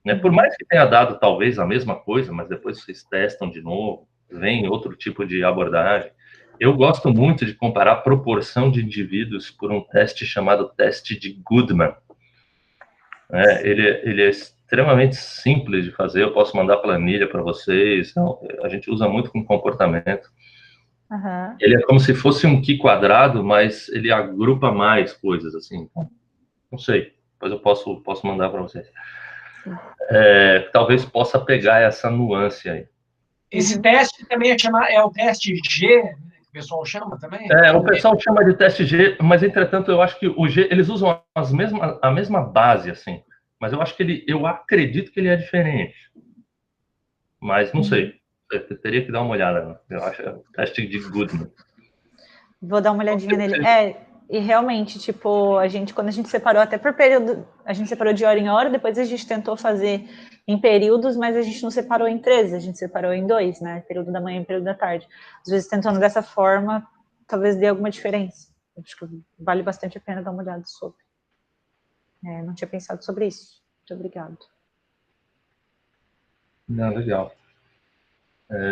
né? Por mais que tenha dado talvez a mesma coisa, mas depois vocês testam de novo, vem outro tipo de abordagem. Eu gosto muito de comparar a proporção de indivíduos por um teste chamado teste de Goodman. Ele é extremamente simples de fazer, eu posso mandar planilha para vocês, a gente usa muito com comportamento. Ele é como se fosse um Q quadrado, mas ele agrupa mais coisas, assim. Não sei, depois eu posso mandar para vocês. Talvez possa pegar essa nuance aí.
Esse teste também é o teste G, que o pessoal chama também?
O pessoal chama de teste G, mas entretanto eu acho que o G, eles usam a mesma base, assim. Mas eu acho que eu acredito que ele é diferente. Mas não sei. Eu teria que dar uma olhada, né? Eu acho que é o teste de Goodman.
Vou dar uma olhadinha nele. E realmente, tipo, quando a gente separou até por período, a gente separou de hora em hora, depois a gente tentou fazer em períodos, mas a gente não separou em 3, a gente separou em 2, né? Período da manhã e período da tarde. Às vezes, tentando dessa forma, talvez dê alguma diferença. Acho que vale bastante a pena dar uma olhada sobre. Não tinha pensado sobre isso. Muito obrigado.
Não, legal.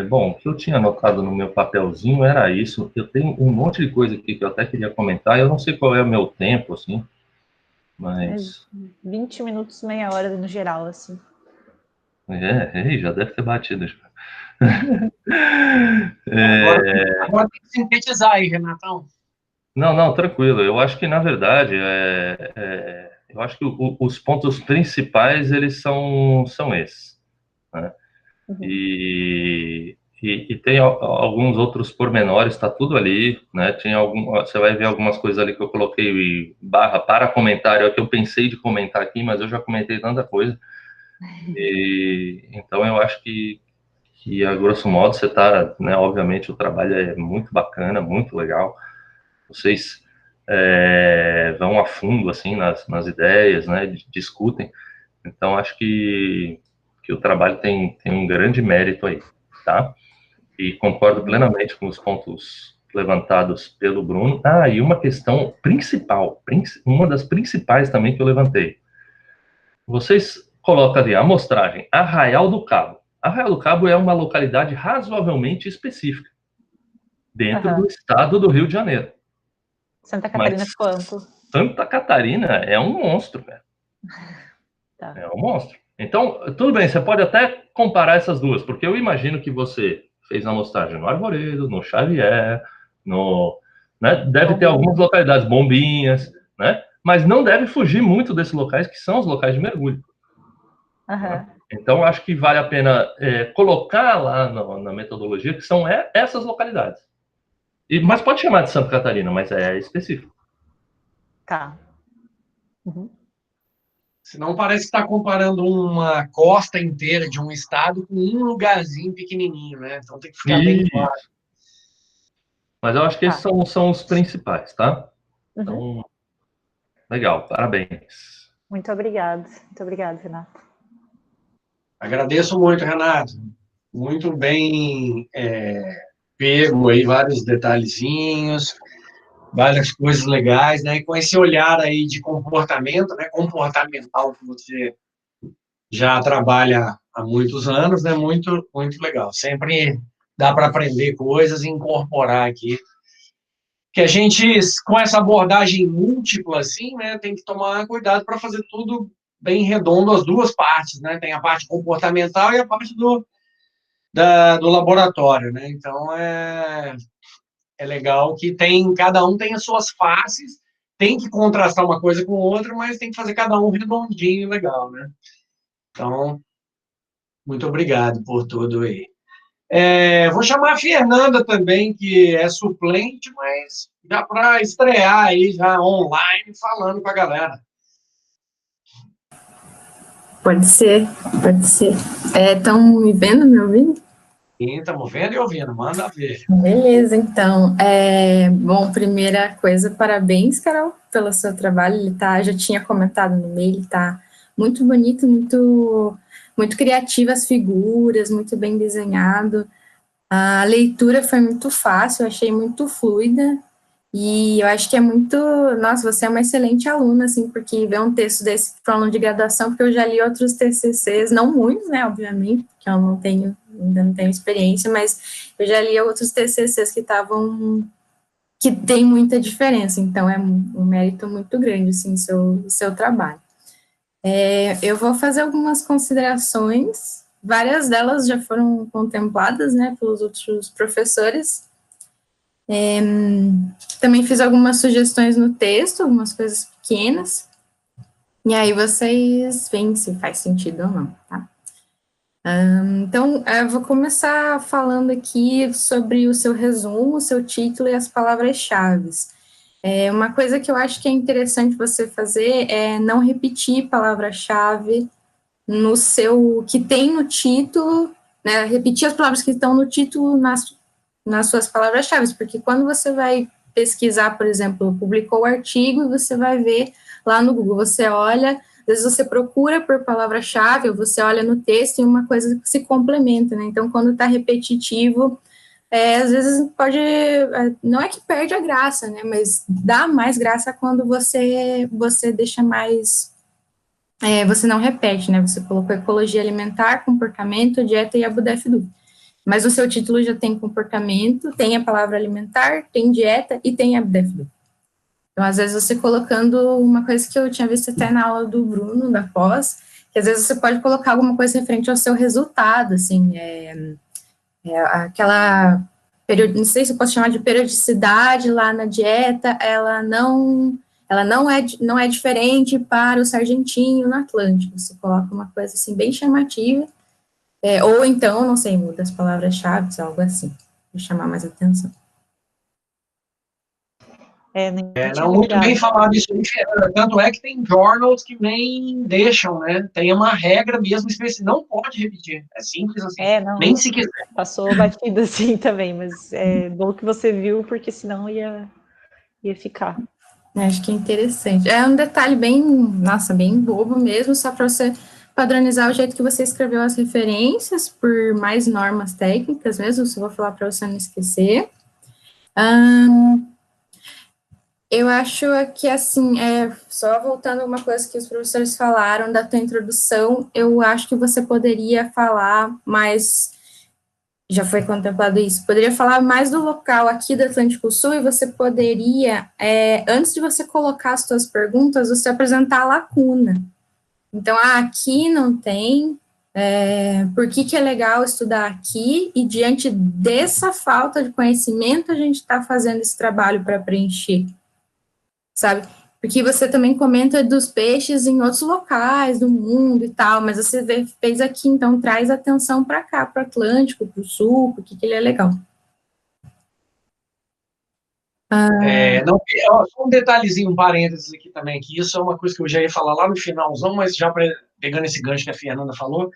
Bom, o que eu tinha anotado no meu papelzinho era isso. Eu tenho um monte de coisa aqui que eu até queria comentar. Eu não sei qual é o meu tempo, assim, mas...
20 minutos, meia hora no geral, assim.
Já deve ter batido.
Agora tem que sintetizar aí, Renatão.
Não, tranquilo. Eu acho que, na verdade, eu acho que os pontos principais, eles são esses, né? E tem alguns outros pormenores, está tudo ali, né? Você vai ver algumas coisas ali que eu coloquei barra para comentário, é o que eu pensei de comentar aqui, mas eu já comentei tanta coisa. Então, eu acho que a grosso modo, você está, né? Obviamente, o trabalho é muito bacana, muito legal. Vocês vão a fundo, assim, nas ideias, né? Discutem. Então, acho que o trabalho tem um grande mérito aí, tá? E concordo plenamente com os pontos levantados pelo Bruno. E uma questão principal, uma das principais também que eu levantei. Vocês colocam ali a amostragem Arraial do Cabo. Arraial do Cabo é uma localidade razoavelmente específica, dentro do estado do Rio de Janeiro.
Santa Catarina ficou amplo.
Santa Catarina é um monstro, velho.
Tá.
É um monstro. Então, tudo bem, você pode até comparar essas duas, porque eu imagino que você fez a amostragem no Arvoredo, no Xavier, né, deve ter algumas localidades, Bombinhas, né? Mas não deve fugir muito desses locais, que são os locais de mergulho.
Né?
Então, acho que vale a pena colocar lá na metodologia que são essas localidades. Mas pode chamar de Santa Catarina, mas é específico.
Tá. Uhum.
Senão parece que está comparando uma costa inteira de um estado com um lugarzinho pequenininho, né? Então tem que ficar bem claro.
Mas eu acho que esses são os principais, tá?
Uhum.
Então, legal, parabéns.
Muito obrigada, Renato.
Agradeço muito, Renato. Muito bem pego aí vários detalhezinhos, várias coisas legais, né? E com esse olhar aí de comportamento, né? Comportamental que você já trabalha há muitos anos, né? Muito, muito legal. Sempre dá para aprender coisas e incorporar aqui. Que a gente, com essa abordagem múltipla, assim, né? Tem que tomar cuidado para fazer tudo bem redondo, as duas partes, né? Tem a parte comportamental e a parte do laboratório, né? Então, é legal que cada um tem as suas faces, tem que contrastar uma coisa com outra, mas tem que fazer cada um redondinho e legal, né? Então, muito obrigado por tudo aí. Vou chamar a Fernanda também, que é suplente, mas já para estrear aí, já online, falando com a galera.
Pode ser, pode ser. Estão me vendo, me ouvindo?
Sim, estamos vendo e ouvindo, manda ver.
Beleza, então. Bom, primeira coisa, parabéns, Carol, pelo seu trabalho. Ele já tinha comentado no e-mail, ele tá muito bonito, muito, muito criativo as figuras, muito bem desenhado. A leitura foi muito fácil, eu achei muito fluida. E eu acho que é muito... Nossa, você é uma excelente aluna, assim, porque ver um texto desse para um aluno de graduação, porque eu já li outros TCCs, não muitos, né, obviamente, porque eu ainda não tenho experiência, mas eu já li outros TCCs que tem muita diferença, então é um mérito muito grande, assim, o seu trabalho. Eu vou fazer algumas considerações, várias delas já foram contempladas, né, pelos outros professores. Também fiz algumas sugestões no texto, algumas coisas pequenas, e aí vocês veem se faz sentido ou não, tá? Então, eu vou começar falando aqui sobre o seu resumo, o seu título e as palavras-chave. Uma coisa que eu acho que é interessante você fazer é não repetir palavra-chave que tem no título, né, repetir as palavras que estão no título nas suas palavras-chave, porque quando você vai pesquisar, por exemplo, publicou o artigo e você vai ver lá no Google, você olha, às vezes você procura por palavra-chave, ou você olha no texto e uma coisa que se complementa, né? Então, quando está repetitivo, às vezes não é que perde a graça, né? Mas dá mais graça quando você deixa mais... você não repete, né? Você colocou ecologia alimentar, comportamento, dieta e Abu-Dhabi. Mas o seu título já tem comportamento, tem a palavra alimentar, tem dieta e tem Abu-Dhabi. Então, às vezes, você colocando uma coisa que eu tinha visto até na aula do Bruno, da pós, que às vezes você pode colocar alguma coisa referente ao seu resultado, assim, aquela, não sei se eu posso chamar de periodicidade lá na dieta, ela não é diferente para o sargentinho no Atlântico. Você coloca uma coisa, assim, bem chamativa, ou então, não sei, muda as palavras-chave, algo assim, para chamar mais atenção.
Não, muito bem falado isso aí, tanto é que tem journals que nem deixam, né? Tem uma regra mesmo específica, não pode repetir, é simples assim, nem se quiser.
Passou batido assim também, mas é bom que você viu, porque senão ia ficar.
Acho que é interessante. É um detalhe bem bobo mesmo, só para você padronizar o jeito que você escreveu as referências, por mais normas técnicas mesmo, se eu vou falar para você não esquecer. Eu acho que, assim, só voltando a uma coisa que os professores falaram da tua introdução, eu acho que você poderia falar mais, já foi contemplado isso, poderia falar mais do local aqui do Atlântico Sul, e você poderia, antes de você colocar as suas perguntas, você apresentar a lacuna. Então, aqui não tem, por que é legal estudar aqui, e diante dessa falta de conhecimento, a gente está fazendo esse trabalho para preencher, sabe? Porque você também comenta dos peixes em outros locais do mundo e tal, mas você fez aqui, então traz atenção para cá, para o Atlântico, para o Sul, porque que ele é legal.
Não, só um detalhezinho, um parênteses aqui também, que isso é uma coisa que eu já ia falar lá no finalzão, mas já pegando esse gancho que a Fernanda falou,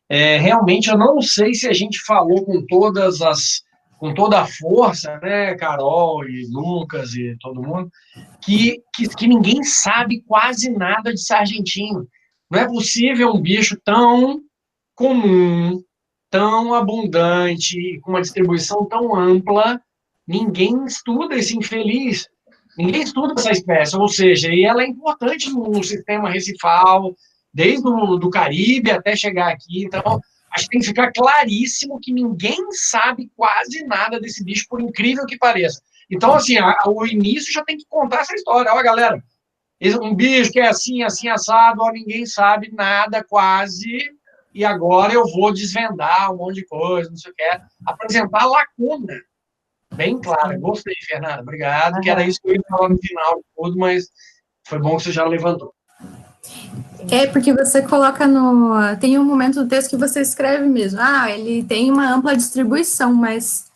realmente eu não sei se a gente falou com toda a força, né, Carol e Lucas e todo mundo, que ninguém sabe quase nada de sargentino. Não é possível um bicho tão comum, tão abundante, com uma distribuição tão ampla, ninguém estuda esse infeliz, ninguém estuda essa espécie, ou seja, e ela é importante no sistema recifal, desde o Caribe até chegar aqui, então acho que tem que ficar claríssimo que ninguém sabe quase nada desse bicho, por incrível que pareça. Então, assim, o início já tem que contar essa história. Ó, galera, um bicho que é assim, assim, assado, ó, ninguém sabe nada quase, e agora eu vou desvendar um monte de coisa, não sei o que, apresentar a lacuna bem clara. Gostei, Fernanda, obrigado, que era isso que eu ia falar no final de tudo, mas foi bom que você já levantou.
Porque você coloca tem um momento do texto que você escreve mesmo, ele tem uma ampla distribuição, mas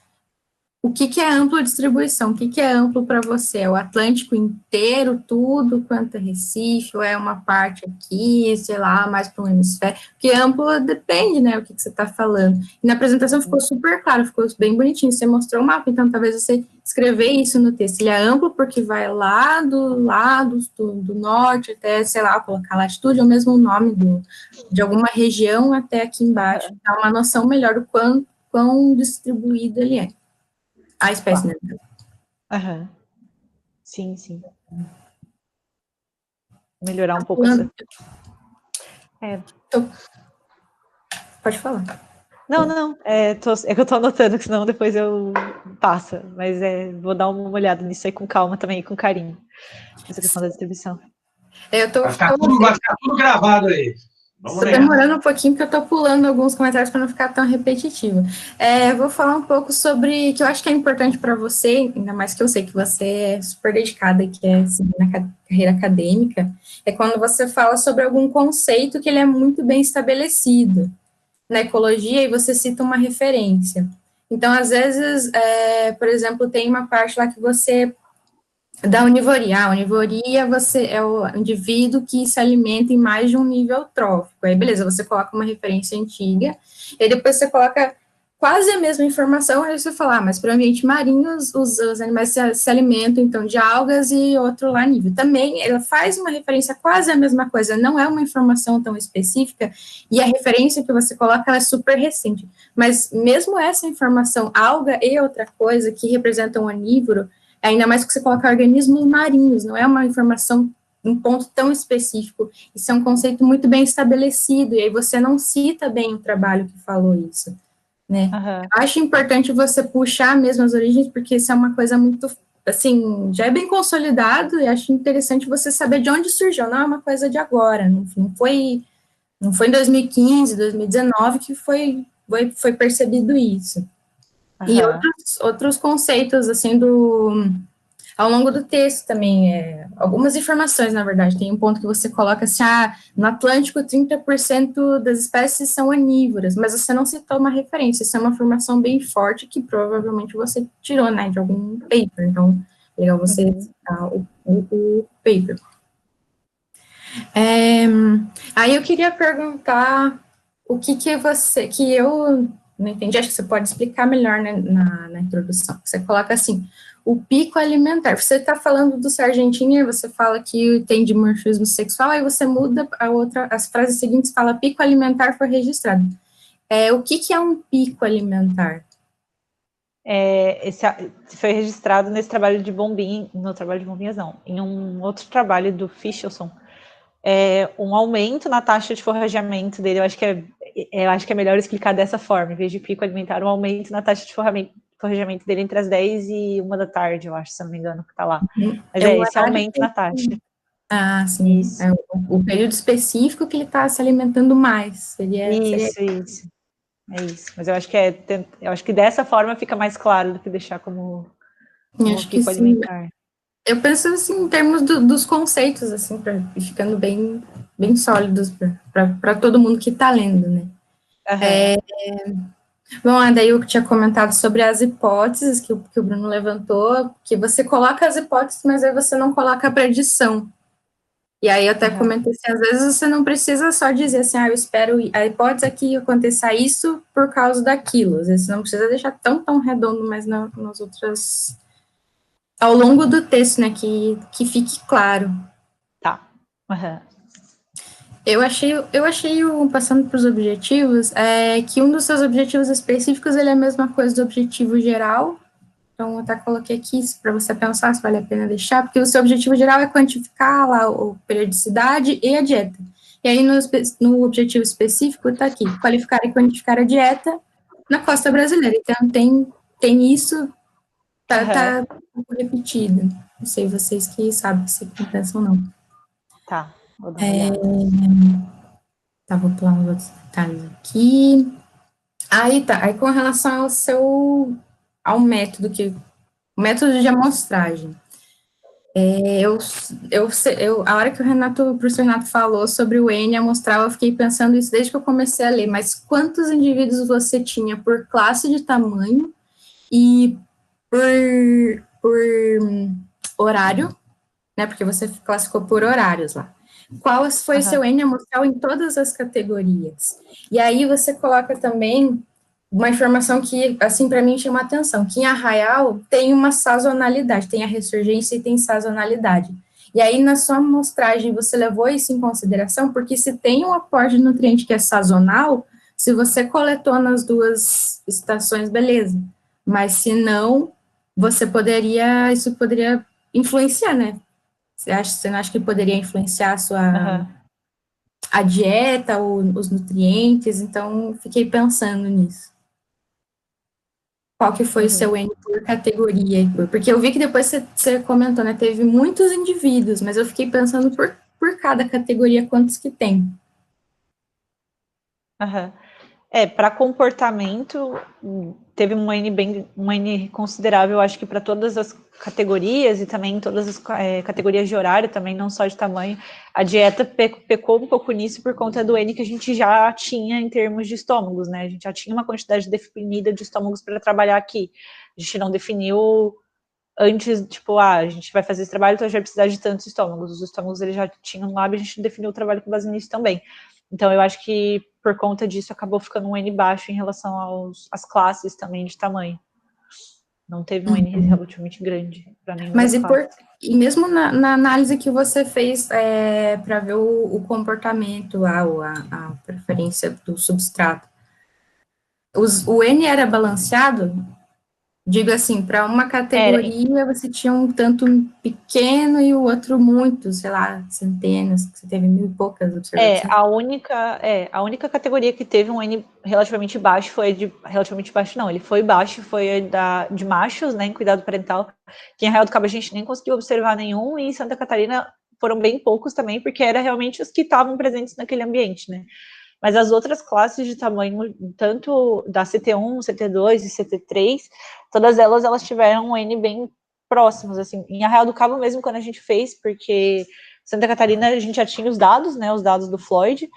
o que é ampla distribuição? O que é amplo para você? É o Atlântico inteiro, tudo quanto é Recife, ou é uma parte aqui, sei lá, mais para um hemisfério? Porque amplo depende, né, o que você está falando. E na apresentação ficou super claro, ficou bem bonitinho, você mostrou o mapa, então talvez você escrever isso no texto. Ele é amplo porque vai lá do lado do norte até, sei lá, colocar latitude, ou mesmo o nome de alguma região até aqui embaixo, dá uma noção melhor do quão distribuído ele é. A espécie, né?
Sim, sim. Melhorar um pouco.
Pode falar.
Não. É que eu tô anotando, que senão depois eu passo. Mas vou dar uma olhada nisso aí com calma também, com carinho. Essa questão da distribuição.
Vai ficar tudo gravado aí.
Estou demorando um pouquinho, porque eu estou pulando alguns comentários para não ficar tão repetitivo. Vou falar um pouco sobre, que eu acho que é importante para você, ainda mais que eu sei que você é super dedicada e quer seguir na carreira acadêmica, é quando você fala sobre algum conceito que ele é muito bem estabelecido na ecologia e você cita uma referência. Então, às vezes, por exemplo, tem uma parte lá que você da onivoria. A onivoria é o indivíduo que se alimenta em mais de um nível trófico. Aí, beleza, você coloca uma referência antiga, e aí depois você coloca quase a mesma informação, aí você fala, mas para o ambiente marinho, os animais se alimentam, então, de algas e outro lá nível. Também, ela faz uma referência quase a mesma coisa, não é uma informação tão específica, e a referência que você coloca, ela é super recente. Mas mesmo essa informação, alga e outra coisa, que representam um onívoro, ainda mais que você coloca organismos marinhos, não é uma informação, um ponto tão específico, isso é um conceito muito bem estabelecido, e aí você não cita bem o trabalho que falou isso, né? Acho importante você puxar mesmo as origens, porque isso é uma coisa muito, assim, já é bem consolidado, e acho interessante você saber de onde surgiu, não é uma coisa de agora, não foi em 2015, 2019 que foi percebido isso. E outros conceitos, assim, ao longo do texto também, algumas informações, na verdade, tem um ponto que você coloca assim, no Atlântico 30% das espécies são onívoras, mas você não citou uma referência, isso é uma informação bem forte que provavelmente você tirou, né, de algum paper, então, é legal você citar o paper. Aí eu queria perguntar o que eu não entendi, acho que você pode explicar melhor, né, na introdução. Você coloca assim, o pico alimentar. Você está falando do sargentinho, você fala que tem dimorfismo sexual, aí você muda as frases seguintes fala pico alimentar foi registrado. O que é um pico alimentar?
Esse foi registrado nesse trabalho de bombinhas, no trabalho de bombinhas não, em um outro trabalho do Fischelson, um aumento na taxa de forrageamento dele, eu acho que é melhor explicar dessa forma, em vez de pico alimentar, um aumento na taxa de forrageamento dele entre as 10 e 1 da tarde, eu acho, se não me engano, que tá lá. Mas esse aumento na taxa.
Sim. O período específico que ele está se alimentando mais. Seria
isso. É isso. Mas eu acho que dessa forma fica mais claro do que deixar como pico alimentar.
Eu penso assim, em termos dos conceitos, assim, ficando bem, bem sólidos para todo mundo que está lendo, né? Bom, daí eu tinha comentado sobre as hipóteses que o Bruno levantou, que você coloca as hipóteses, mas aí você não coloca a predição. E aí eu até comentei assim, às vezes você não precisa só dizer assim, eu espero, a hipótese é que aconteça isso por causa daquilo. Às vezes você não precisa deixar tão redondo, mas nas outras... Ao longo do texto, né, que fique claro.
Tá.
Eu achei passando para os objetivos, que um dos seus objetivos específicos, ele é a mesma coisa do objetivo geral. Então, eu até coloquei aqui para você pensar se vale a pena deixar, porque o seu objetivo geral é quantificar lá a periodicidade e a dieta. E aí, no objetivo específico, está aqui, qualificar e quantificar a dieta na costa brasileira. Então, tem isso, tá repetido. Não sei vocês que sabem se pensam ou não.
Tá, vou dar uma olhada.
Tá, vou pular uns outros detalhes aqui. Aí com relação ao método de amostragem. A hora que o professor Renato falou sobre o N amostral, eu fiquei pensando isso desde que eu comecei a ler, mas quantos indivíduos você tinha por classe de tamanho e por horário, né, porque você classificou por horários lá. Qual foi o seu N amostral em todas as categorias? E aí você coloca também uma informação que, assim, para mim chama atenção, que em Arraial tem uma sazonalidade, tem a ressurgência e tem sazonalidade. E aí, na sua amostragem, você levou isso em consideração, porque se tem um aporte de nutriente que é sazonal, se você coletou nas duas estações, beleza. Mas se não, isso poderia influenciar, né? Você não acha que poderia influenciar a dieta, os nutrientes? Então, fiquei pensando nisso. Qual que foi o seu N por categoria? Porque eu vi que depois você comentou, né? Teve muitos indivíduos, mas eu fiquei pensando por cada categoria, quantos que tem.
Para comportamento, teve um N considerável, acho que para todas as categorias e também todas as categorias de horário, também não só de tamanho. A dieta pecou um pouco nisso por conta do N que a gente já tinha em termos de estômagos, né? A gente já tinha uma quantidade definida de estômagos para trabalhar aqui. A gente não definiu antes, tipo, a gente vai fazer esse trabalho, então a gente vai precisar de tantos estômagos. Os estômagos eles já tinham lá, a gente definiu o trabalho com base nisso também. Então, eu acho que, por conta disso, acabou ficando um N baixo em relação às classes também de tamanho. Não teve um N relativamente grande para nenhuma
Mas
das classes.
E mesmo na análise que você fez para ver o comportamento lá, a preferência do substrato, o N era balanceado? Digo assim, para uma categoria você tinha um tanto pequeno e o outro muito, sei lá, centenas, você teve 1000 e poucas observações.
A única categoria que teve um N relativamente baixo relativamente baixo não, ele foi baixo, foi de machos, né, em cuidado parental, que em Arraial do Cabo a gente nem conseguiu observar nenhum, e em Santa Catarina foram bem poucos também, porque era realmente os que estavam presentes naquele ambiente, né. Mas as outras classes de tamanho, tanto da CT1, CT2 e CT3, todas elas tiveram um N bem próximos, assim. Em Arraial do Cabo mesmo, quando a gente fez, porque Santa Catarina a gente já tinha os dados, né, os dados do Floyd.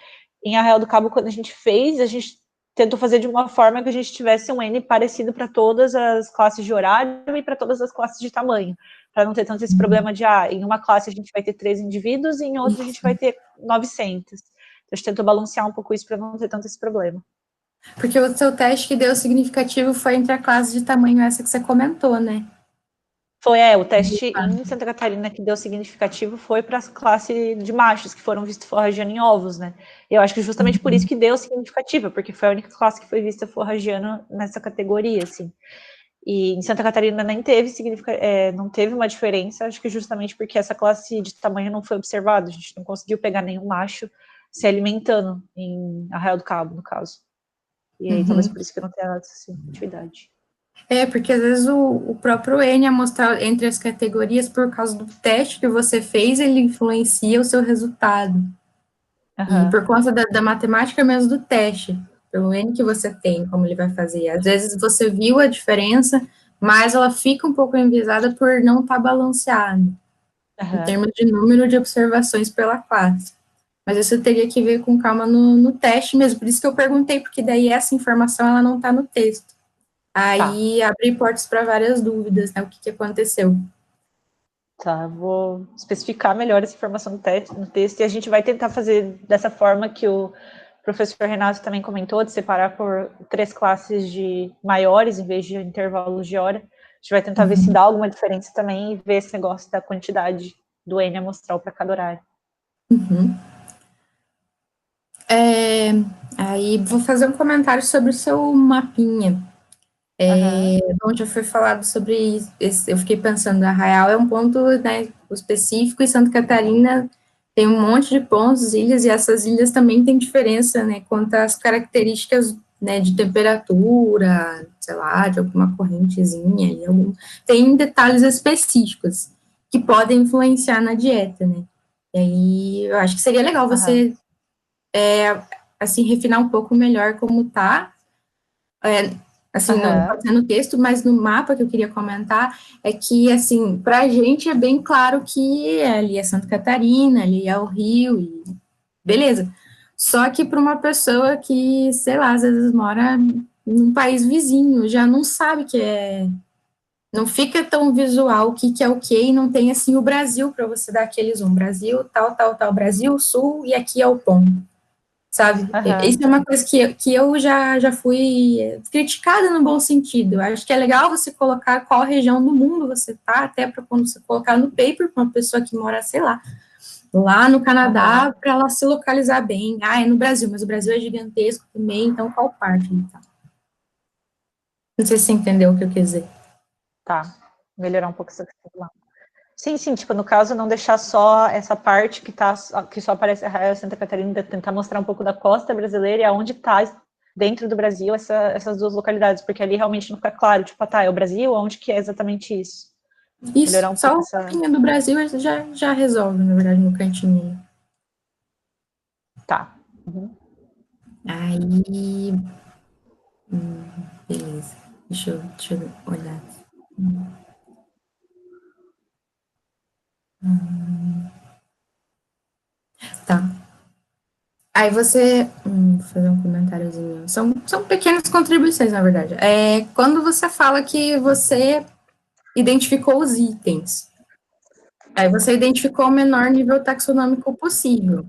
Em Arraial do Cabo, quando a gente fez, a gente tentou fazer de uma forma que a gente tivesse um N parecido para todas as classes de horário e para todas as classes de tamanho, para não ter tanto esse problema de, em uma classe a gente vai ter 3 indivíduos e em outra a gente vai ter 900. A gente tentou balancear um pouco isso para não ter tanto esse problema.
Porque o seu teste que deu significativo foi entre a classe de tamanho essa que você comentou, né?
Foi, o teste em Santa Catarina que deu significativo foi para a classe de machos, que foram vistos forragiano em ovos, né? Eu acho que justamente por isso que deu significativa, porque foi a única classe que foi vista forragiano nessa categoria, assim. E em Santa Catarina nem teve não teve uma diferença, acho que justamente porque essa classe de tamanho não foi observada, a gente não conseguiu pegar nenhum macho se alimentando em Arraial do Cabo, no caso. E aí, talvez por isso que não tenha essa atividade.
Porque às vezes o próprio N amostral entre as categorias, por causa do teste que você fez, ele influencia o seu resultado. E por conta da matemática mesmo do teste, pelo N que você tem, como ele vai fazer. Às vezes você viu a diferença, mas ela fica um pouco enviesada por não estar balanceada. em termos de número de observações pela classe. Mas isso teria que ver com calma no teste mesmo, por isso que eu perguntei, porque daí essa informação ela não está no texto. Aí abre portas para várias dúvidas, né, o que aconteceu.
Tá, vou especificar melhor essa informação no texto, e a gente vai tentar fazer dessa forma que o professor Renato também comentou, de separar por 3 classes de maiores, em vez de intervalos de hora. A gente vai tentar ver se dá alguma diferença também, e ver esse negócio da quantidade do N amostral para cada horário.
Aí vou fazer um comentário sobre o seu mapinha. Bom, já foi falado sobre isso, eu fiquei pensando, Arraial é um ponto, né, específico, e Santa Catarina tem um monte de pontos, ilhas, e essas ilhas também têm diferença, né, quanto às características, né, de temperatura, sei lá, de alguma correntezinha, tem detalhes específicos que podem influenciar na dieta, né, e aí eu acho que seria legal você, assim, refinar um pouco melhor como tá, assim, não pode ser no texto, mas no mapa que eu queria comentar, é que, assim, pra gente é bem claro que ali é Santa Catarina, ali é o Rio, e beleza. Só que para uma pessoa que, sei lá, às vezes mora num país vizinho, já não sabe que é, não fica tão visual o que é o que, e não tem, assim, o Brasil para você dar aquele zoom, Brasil, tal, Brasil, Sul, e aqui é o ponto. Sabe? Isso é uma coisa que eu já fui criticada no bom sentido. Eu acho que é legal você colocar qual região do mundo você tá, até para quando você colocar no paper para uma pessoa que mora, sei lá, lá no Canadá, para ela se localizar bem. É no Brasil, mas o Brasil é gigantesco também, então qual parte? Então? Não sei se você entendeu o que eu quis dizer.
Tá, melhorar um pouco essa questão lá. Sim, tipo, no caso, não deixar só essa parte que só aparece Arraial e Santa Catarina, tentar mostrar um pouco da costa brasileira e aonde está dentro do Brasil essas 2 localidades, porque ali realmente não fica claro, tipo, é o Brasil, onde que é exatamente isso?
Isso,
melhorar um
só
pouco
o mapinha do Brasil já resolve, na verdade, no cantinho.
Tá.
Aí, beleza. Deixa eu olhar. Tá. Aí você, vou fazer um comentáriozinho. São pequenas contribuições, na verdade. Quando você fala que você identificou os itens, aí você identificou o menor nível taxonômico possível.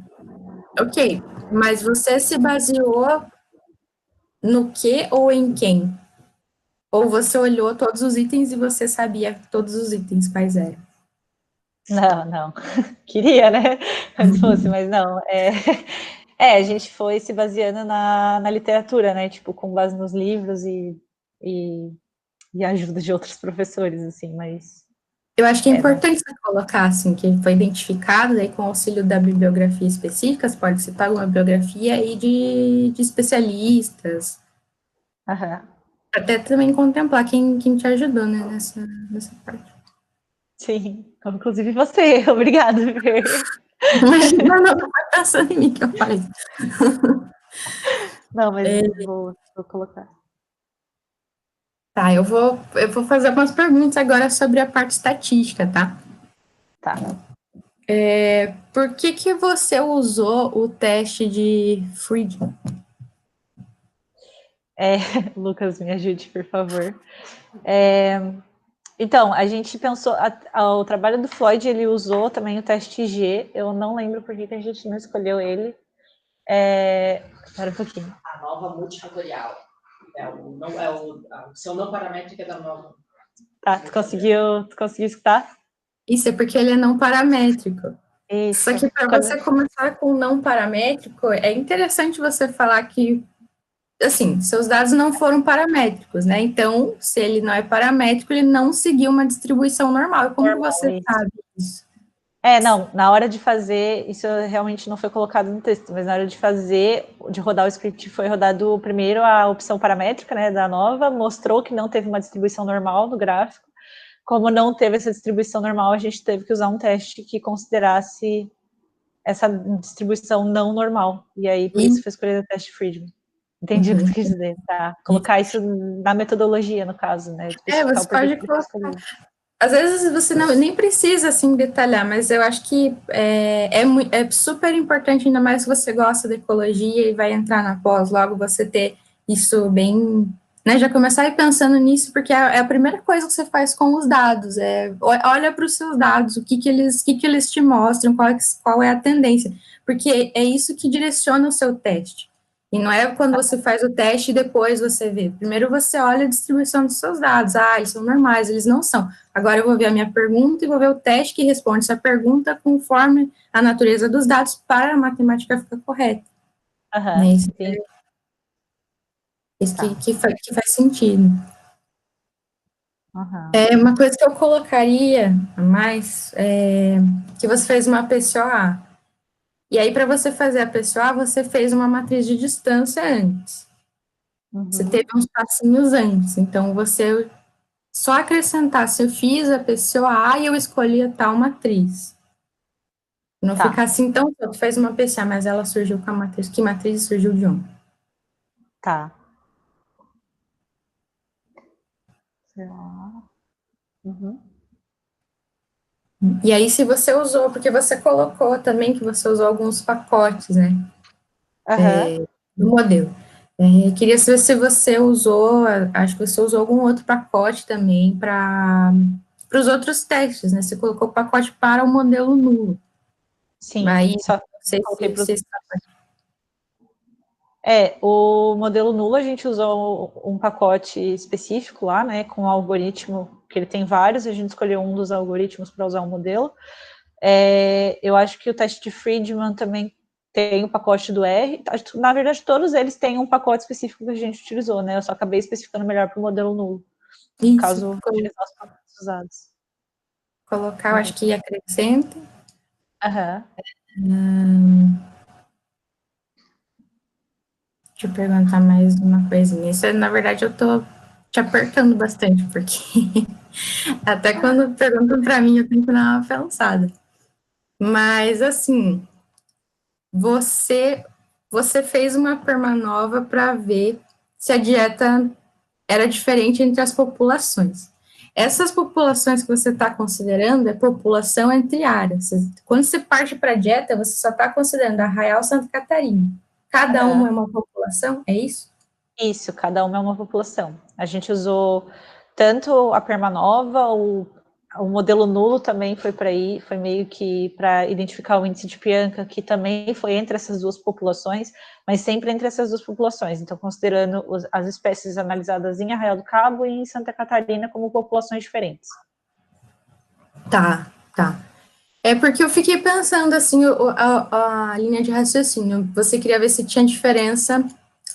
Ok, mas você se baseou no que ou em quem? Ou você olhou todos os itens e você sabia todos os itens quais eram?
Não. Queria, né? Se fosse, mas não. A gente foi se baseando na literatura, né? Tipo, com base nos livros e a ajuda de outros professores, assim, mas...
Eu acho que é importante você colocar, assim, que foi identificado, aí com o auxílio da bibliografia específica, você pode citar alguma bibliografia aí de especialistas. Até também contemplar quem te ajudou, né, nessa parte.
Sim, inclusive você, obrigada, Fer.
Não vai pensando em mim que eu falei.
Não, mas vou colocar.
Tá, eu vou fazer algumas perguntas agora sobre a parte estatística, tá?
Tá.
Por que você usou o teste de Friedman?
Lucas, me ajude, por favor. Então, a gente pensou, o trabalho do Floyd, ele usou também o teste G, eu não lembro por que a gente não escolheu ele. Espera um pouquinho.
A nova multifatorial. A opção não paramétrica da nova.
Tá, tu conseguiu escutar?
Isso é porque ele é não paramétrico.
Isso.
Só que para você começar com não paramétrico, é interessante você falar que, assim, seus dados não foram paramétricos, né? Então, se ele não é paramétrico, ele não seguiu uma distribuição normal. E como você sabe isso?
Não, na hora de fazer, isso realmente não foi colocado no texto, mas na hora de rodar o script, foi rodado primeiro a opção paramétrica, né, da nova, mostrou que não teve uma distribuição normal no gráfico. Como não teve essa distribuição normal, a gente teve que usar um teste que considerasse essa distribuição não normal. E aí, por isso foi escolhido o teste Friedman. Entendi o que tu quis dizer, tá? Colocar isso na metodologia, no caso, né?
Você pode colocar. às vezes você nem precisa, assim, detalhar, mas eu acho que é super importante, ainda mais se você gosta de ecologia e vai entrar na pós, logo você ter isso bem, né, já começar a ir pensando nisso, porque é a primeira coisa que você faz com os dados, olha para os seus dados, o que que eles te mostram, qual é a tendência, porque é isso que direciona o seu teste. E não é quando você faz o teste e depois você vê. Primeiro você olha a distribuição dos seus dados. Ah, eles são normais, eles não são. Agora eu vou ver a minha pergunta e vou ver o teste que responde essa pergunta conforme a natureza dos dados para a matemática ficar correta. Né? Isso que faz sentido. Uma coisa que eu colocaria a mais que você fez uma PCOA. E aí, para você fazer a PCOA, você fez uma matriz de distância antes. Você teve uns passinhos antes. Então, você só acrescentasse, eu fiz a PCOA e eu escolhi a tal matriz. Não ficar assim, então, tu fez uma PCA, mas ela surgiu com a matriz. Que matriz surgiu de onde?
Tá.
E aí, se você usou, porque você colocou também que você usou alguns pacotes, né? Do modelo. Queria saber se você usou, acho que você usou algum outro pacote também para os outros testes, né? Você colocou o pacote para o modelo nulo.
Sim,
aí,
só coloquei o modelo nulo a gente usou um pacote específico lá, né, com um algoritmo, que ele tem vários, a gente escolheu um dos algoritmos para usar o modelo. Eu acho que o teste de Friedman também tem o pacote do R. Na verdade, todos eles têm um pacote específico que a gente utilizou, né? Eu só acabei especificando melhor para o modelo nulo,
Isso,
caso utilizar os pacotes usados.
Colocar, eu acho que acrescenta. Deixa eu perguntar mais uma coisinha. Isso, na verdade, eu tô te apertando bastante, porque até quando perguntam para mim, eu tenho que dar uma pensada. Mas, assim, você fez uma permanova para ver se a dieta era diferente entre as populações. Essas populações que você está considerando é população entre áreas. Quando você parte para a dieta, você só está considerando Arraial Santa Catarina. Cada uma é uma população, é isso?
Isso, cada uma é uma população. A gente usou tanto a permanova, o modelo nulo também foi para aí, foi meio que para identificar o índice de Pianka, que também foi entre essas duas populações, mas sempre entre essas duas populações. Então, considerando as espécies analisadas em Arraial do Cabo e em Santa Catarina como populações diferentes.
Tá. É porque eu fiquei pensando, assim, a linha de raciocínio. Você queria ver se tinha diferença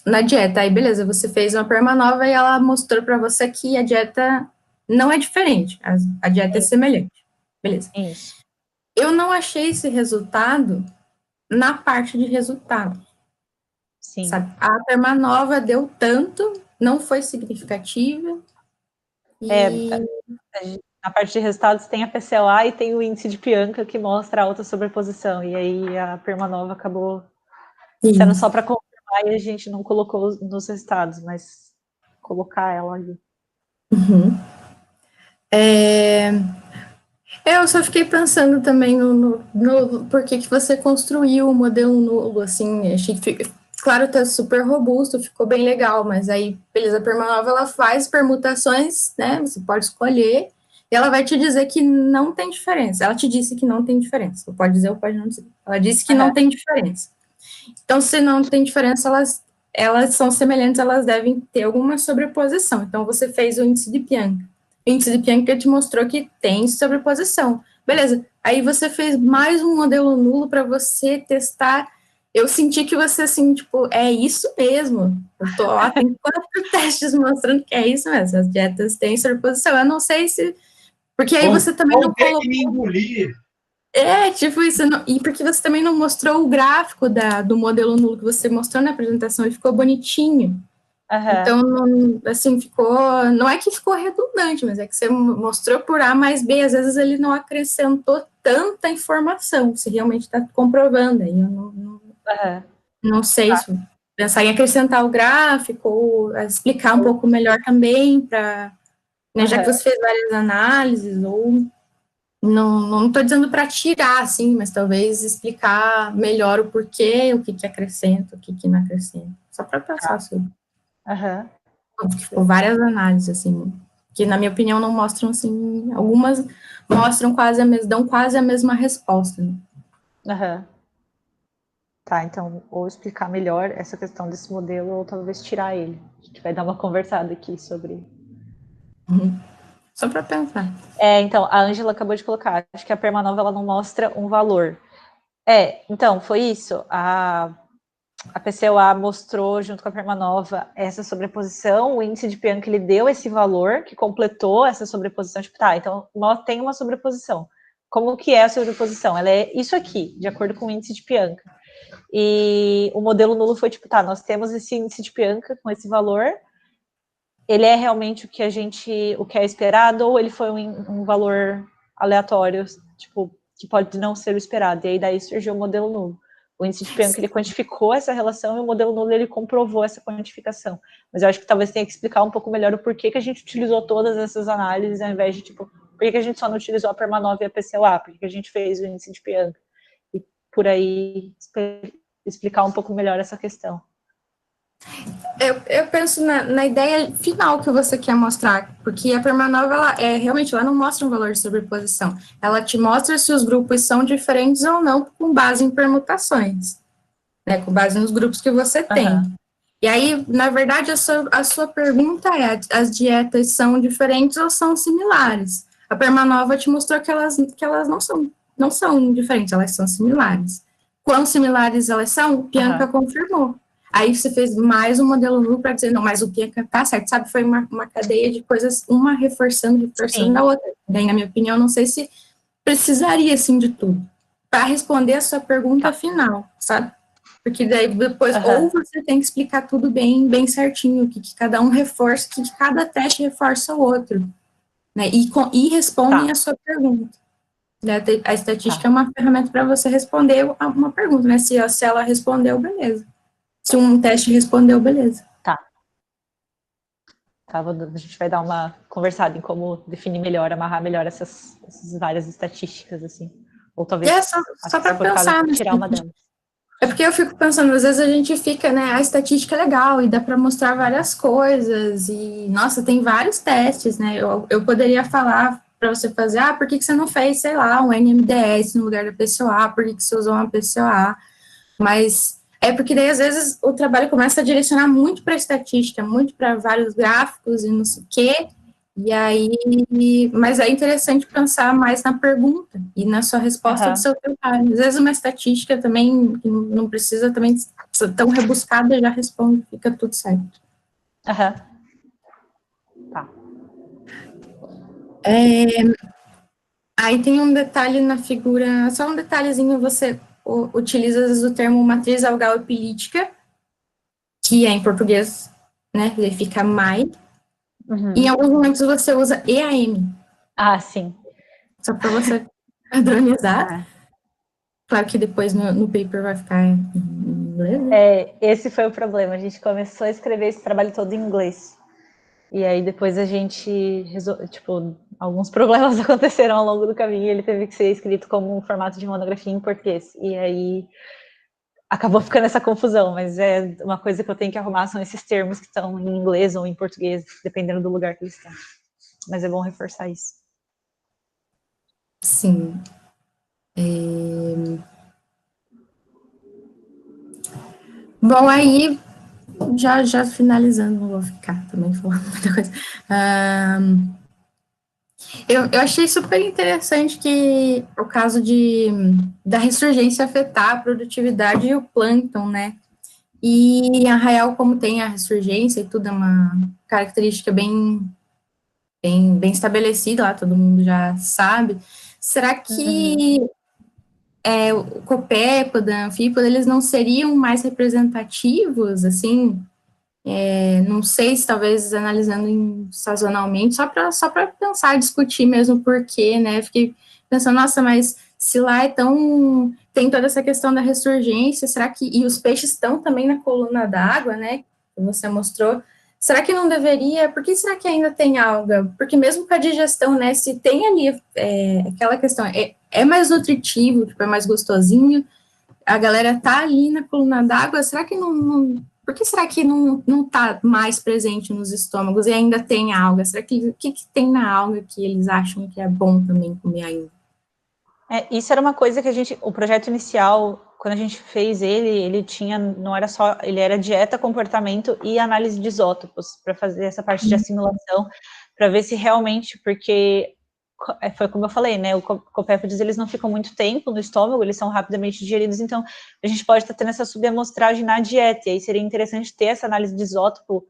na dieta. Aí, beleza, você fez uma permanova e ela mostrou para você que a dieta não é diferente. A dieta é semelhante. Beleza.
Isso.
Eu não achei esse resultado na parte de resultado.
Sim.
Sabe? A permanova deu tanto, não foi significativa.
Na parte de resultados tem a PCLA e tem o índice de Pianka que mostra a alta sobreposição, e aí a permanova acabou sendo só para confirmar e a gente não colocou nos resultados, mas colocar ela ali.
Eu só fiquei pensando também no por que você construiu o modelo nulo, assim, achei que, claro, tá super robusto, ficou bem legal, mas aí, beleza, a permanova, ela faz permutações, né, você pode escolher, e ela vai te dizer que não tem diferença, ela te disse que não tem diferença, você pode dizer ou pode não dizer, ela disse que não tem diferença. Então, se não tem diferença, elas são semelhantes, elas devem ter alguma sobreposição, então você fez o índice de Pianka. O índice de Pianka te mostrou que tem sobreposição. Beleza, aí você fez mais um modelo nulo para você testar. Eu senti que você, assim, tipo, é isso mesmo. Eu tô lá, tem 4 testes mostrando que é isso mesmo. As dietas têm sobreposição. Eu não sei se... Porque aí você também não colocou...
que me engolir.
Tipo isso. E porque você também não mostrou o gráfico do modelo nulo que você mostrou na apresentação. Ele ficou bonitinho. Então, assim, não é que ficou redundante, mas é que você mostrou por A mais B, às vezes ele não acrescentou tanta informação, se realmente está comprovando, aí eu não sei se pensar em acrescentar o gráfico, ou explicar um pouco melhor também, para né, já que você fez várias análises, ou não estou dizendo para tirar, assim, mas talvez explicar melhor o porquê, o que acrescenta, o que não acrescenta, só para pensar sobre. Tipo, várias análises, assim, que na minha opinião não mostram, assim, algumas mostram dão quase a mesma resposta, né?
Tá, então, ou explicar melhor essa questão desse modelo, ou talvez tirar ele. A gente vai dar uma conversada aqui sobre...
Só para pensar.
Então, a Ângela acabou de colocar, acho que a Permanova, ela não mostra um valor. Então, foi isso. A PCOA mostrou, junto com a Permanova, essa sobreposição, o índice de Pianca, ele deu esse valor, que completou essa sobreposição, tipo, tá, então, tem uma sobreposição. Como que é a sobreposição? Ela é isso aqui, de acordo com o índice de Pianca. E o modelo nulo foi, tipo, tá, nós temos esse índice de Pianca com esse valor, ele é realmente o que é esperado, ou ele foi um valor aleatório, tipo, que pode não ser o esperado, e aí daí surgiu o modelo nulo. O índice de Pianca, ele quantificou essa relação, e o modelo nulo, ele comprovou essa quantificação. Mas eu acho que talvez tenha que explicar um pouco melhor o porquê que a gente utilizou todas essas análises, ao invés de, tipo, por que a gente só não utilizou a Permanova e a PCOA, por que a gente fez o índice de Pianca, e por aí explicar um pouco melhor essa questão.
Eu penso na ideia final que você quer mostrar, porque a Permanova, realmente, ela não mostra um valor de sobreposição, ela te mostra se os grupos são diferentes ou não, com base em permutações, né, com base nos grupos que você tem. E aí, na verdade, a sua pergunta é, as dietas são diferentes ou são similares? A Permanova te mostrou que elas não são diferentes, elas são similares. Quão similares elas são? Pianca confirmou. Aí você fez mais um modelo nulo para dizer, não, mas o Pianca tá certo, sabe? Foi uma cadeia de coisas, uma reforçando a outra. Daí, na minha opinião, não sei se precisaria, assim, de tudo. Para responder a sua pergunta final, sabe? Porque daí depois, ou você tem que explicar tudo bem certinho, o que cada um reforça, o que cada teste reforça o outro, né? E respondem a sua pergunta. A estatística é uma ferramenta para você responder uma pergunta, né? Se ela respondeu, beleza. Se um teste respondeu, beleza.
Tá, a gente vai dar uma conversada em como definir melhor, amarrar melhor essas várias estatísticas, assim. Ou talvez,
só para pensar,
tirar uma delas.
É porque eu fico pensando, às vezes a gente fica, né, a estatística é legal e dá para mostrar várias coisas e, nossa, tem vários testes, né, eu poderia falar para você fazer, por que você não fez, sei lá, um NMDS no lugar da PCOA, por que você usou uma PCOA, mas é porque daí, às vezes, o trabalho começa a direcionar muito para estatística, muito para vários gráficos e não sei o quê, e aí, mas é interessante pensar mais na pergunta e na sua resposta do seu trabalho. Às vezes uma estatística também, que não precisa também ser tão rebuscada, já responde, fica tudo certo.
Tá.
Aí tem um detalhe na figura, só um detalhezinho, você utiliza às vezes o termo matriz algal-epilítica, que é em português, né, ele fica MAI. Em alguns momentos você usa EAM.
Sim.
Só para você padronizar. Claro que depois no paper vai ficar em inglês, né?
Esse foi o problema. A gente começou a escrever esse trabalho todo em inglês. E aí depois a gente alguns problemas aconteceram ao longo do caminho e ele teve que ser escrito como um formato de monografia em português. E aí acabou ficando essa confusão, mas é uma coisa que eu tenho que arrumar, são esses termos que estão em inglês ou em português, dependendo do lugar que eles estão. Mas é bom reforçar isso.
Sim. Bom, aí, já finalizando, não vou ficar também falando muita coisa. Eu achei super interessante que o caso da ressurgência afetar a produtividade e o plâncton, né? E em Arraial, como tem a ressurgência e tudo, é uma característica bem estabelecida lá, todo mundo já sabe. Será que o Copépoda, a Anfípoda, eles não seriam mais representativos, assim? Não sei se talvez analisando sazonalmente, só para pensar, discutir mesmo por quê, né? Fiquei pensando, nossa, mas se lá tem toda essa questão da ressurgência, será que, e os peixes estão também na coluna d'água, né, que você mostrou, será que não deveria, por que será que ainda tem alga? Porque mesmo com a digestão, né, se tem ali aquela questão, é mais nutritivo, tipo, é mais gostosinho, a galera tá ali na coluna d'água, será que por que será que não tá mais presente nos estômagos e ainda tem alga? Será que o que tem na alga que eles acham que é bom também comer ainda?
Isso era uma coisa que o projeto inicial, quando a gente fez ele tinha, não era só, ele era dieta, comportamento e análise de isótopos, para fazer essa parte de assimilação, para ver se realmente, porque foi como eu falei, né, o copépodes, eles não ficam muito tempo no estômago, eles são rapidamente digeridos, então a gente pode estar tendo essa subamostragem na dieta, e aí seria interessante ter essa análise de isótopo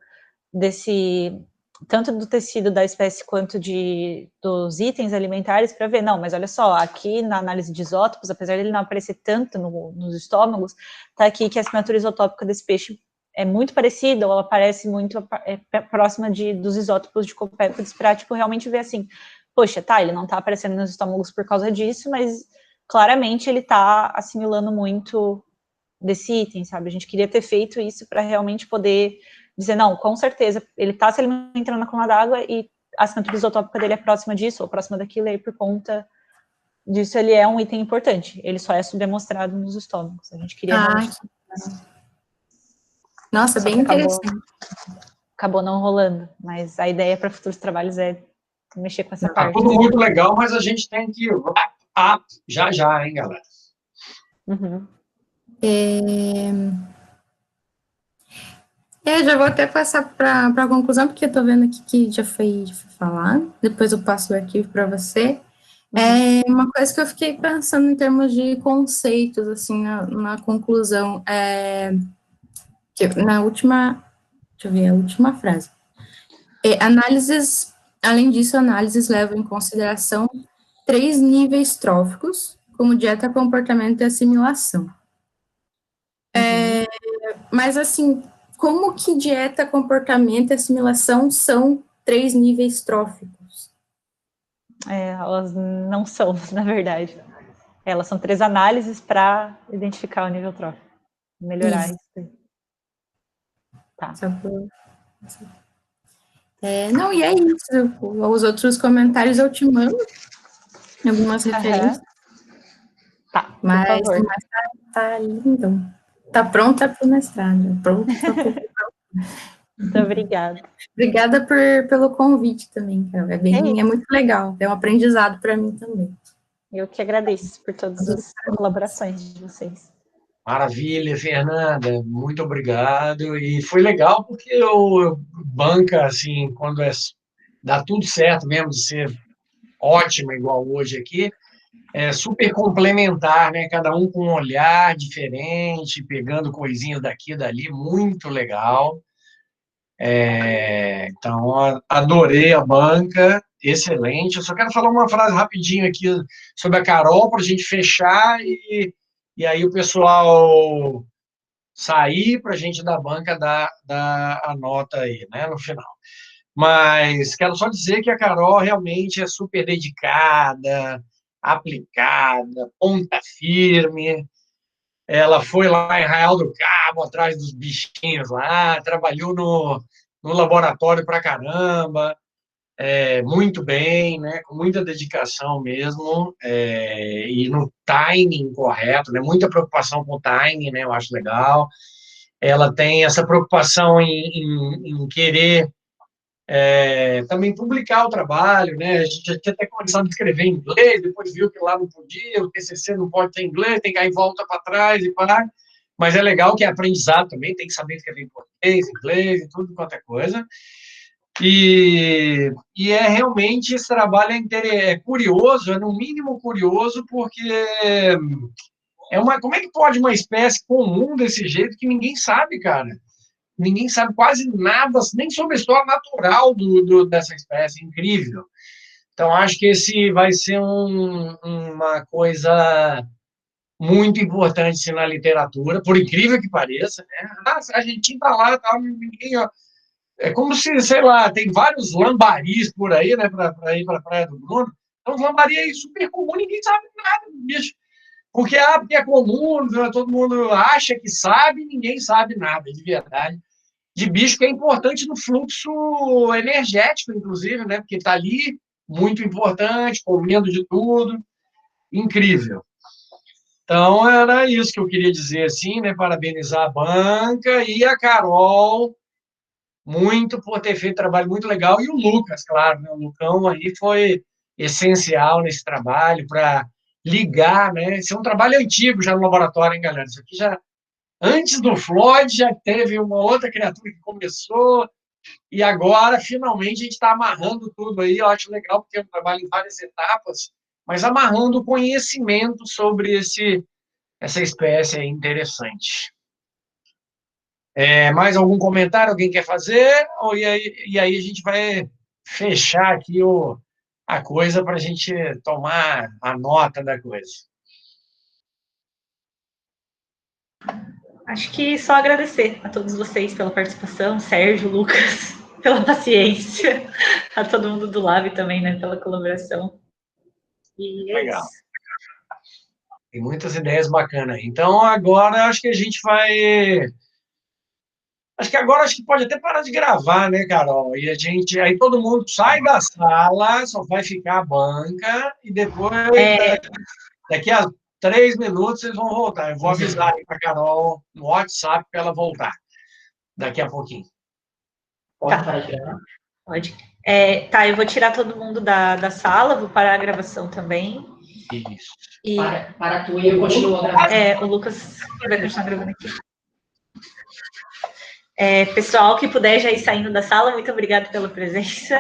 tanto do tecido da espécie quanto dos itens alimentares, para ver, não, mas olha só, aqui na análise de isótopos, apesar dele não aparecer tanto nos estômagos, tá aqui que a assinatura isotópica desse peixe é muito parecida, ou ela parece muito próxima dos isótopos de copépodes, para, tipo, realmente ver assim, poxa, tá, ele não tá aparecendo nos estômagos por causa disso, mas claramente ele tá assimilando muito desse item, sabe? A gente queria ter feito isso para realmente poder dizer, não, com certeza, ele está se alimentando na coluna d'água e a assinatura isotópica dele é próxima disso, ou próxima daquilo, e aí por conta disso ele é um item importante, ele só é subdemonstrado nos estômagos, a gente queria...
Nossa, bem interessante.
Acabou não rolando, mas a ideia para futuros trabalhos é mexer com essa parte.
Tá tudo muito legal, mas a gente tem que já, hein, galera?
Uhum.
Já vou até passar para a conclusão, porque eu estou vendo aqui que já foi falado, depois eu passo o arquivo para você. Uma coisa que eu fiquei pensando em termos de conceitos, assim, na conclusão, na última, deixa eu ver, a última frase. Além disso, análises levam em consideração 3 níveis tróficos, como dieta, comportamento e assimilação. Mas, assim, como que dieta, comportamento e assimilação são 3 níveis tróficos?
Elas não são, na verdade. Elas são 3 análises para identificar o nível trófico. Melhorar isso. Tá.
Não, e é isso. Os outros comentários eu te mando. Algumas referências.
Tá,
mas tá lindo. Tá pronta para o mestrado. Pronta para
Muito obrigada.
Obrigada pelo convite também, Carol. É muito legal. É um aprendizado para mim também.
Eu que agradeço por todas as colaborações de vocês.
Maravilha, Fernanda. Muito obrigado. E foi legal porque eu banca, assim, quando dá tudo certo mesmo de ser ótima, igual hoje aqui, é super complementar, né? Cada um com um olhar diferente, pegando coisinhas daqui e dali, muito legal. Então, adorei a banca, excelente. Eu só quero falar uma frase rapidinho aqui sobre a Carol, para a gente fechar, e aí o pessoal sair, para a gente da banca dar a nota aí, né, no final. Mas quero só dizer que a Carol realmente é super dedicada, aplicada, ponta firme. Ela foi lá em Arraial do Cabo, atrás dos bichinhos lá, trabalhou no laboratório pra caramba, muito bem, né, com muita dedicação mesmo, e no timing correto, né, muita preocupação com o timing, né, eu acho legal. Ela tem essa preocupação em querer também publicar o trabalho, né? A gente já tinha até começado a escrever em inglês, depois viu que lá não podia, o TCC não pode ter inglês, tem que ir volta para trás e parar. Mas é legal que é aprendizado também, tem que saber escrever em português, inglês e tudo quanto é coisa. E realmente esse trabalho é curioso, é no mínimo curioso, porque como é que pode uma espécie comum desse jeito que ninguém sabe, cara? Ninguém sabe quase nada, nem sobre a história natural dessa espécie, incrível. Então, acho que esse vai ser uma coisa muito importante na literatura, por incrível que pareça, né? A gente está lá, tá, ninguém, ó, é como se, sei lá, tem vários lambaris por aí, né, para ir para a Praia do Bruno. Então, os lambaris aí super comum, ninguém sabe nada do bicho. Porque é comum, todo mundo acha que sabe, ninguém sabe nada, de verdade. de bicho que é importante no fluxo energético, inclusive, né? Porque está ali, muito importante, comendo de tudo, incrível. Então, era isso que eu queria dizer, assim, né? Parabenizar a banca e a Carol, muito por ter feito um trabalho muito legal, e o Lucas, claro, né? O Lucão aí foi essencial nesse trabalho para ligar, né? Esse é um trabalho antigo já no laboratório, hein, galera? Isso aqui já, antes do Floyd, já teve uma outra criatura que começou, e agora, finalmente, a gente está amarrando tudo aí. Eu acho legal, porque é um trabalho em várias etapas, mas amarrando o conhecimento sobre essa espécie aí interessante. Mais algum comentário? Alguém quer fazer? E aí a gente vai fechar aqui a coisa para a gente tomar a nota da coisa.
Acho que só agradecer a todos vocês pela participação, Sérgio, Lucas, pela paciência, a todo mundo do Lab também, né, pela colaboração. E é
Legal.
isso.
Tem muitas ideias bacanas. Então, agora acho que a gente vai... Acho que pode até parar de gravar, né, Carol? E aí todo mundo sai da sala, só vai ficar a banca, e depois, daqui a 3 minutos, eles vão voltar. Eu vou avisar aí para a Carol no WhatsApp para ela voltar daqui a pouquinho.
Pode parar de gravar?
Pode. Tá, eu vou tirar todo mundo da sala, vou parar a gravação também.
Isso.
E
Para tu e eu continuo gravando.
o Lucas vai continuar gravando aqui. Pessoal que puder já ir saindo da sala, muito obrigada pela presença.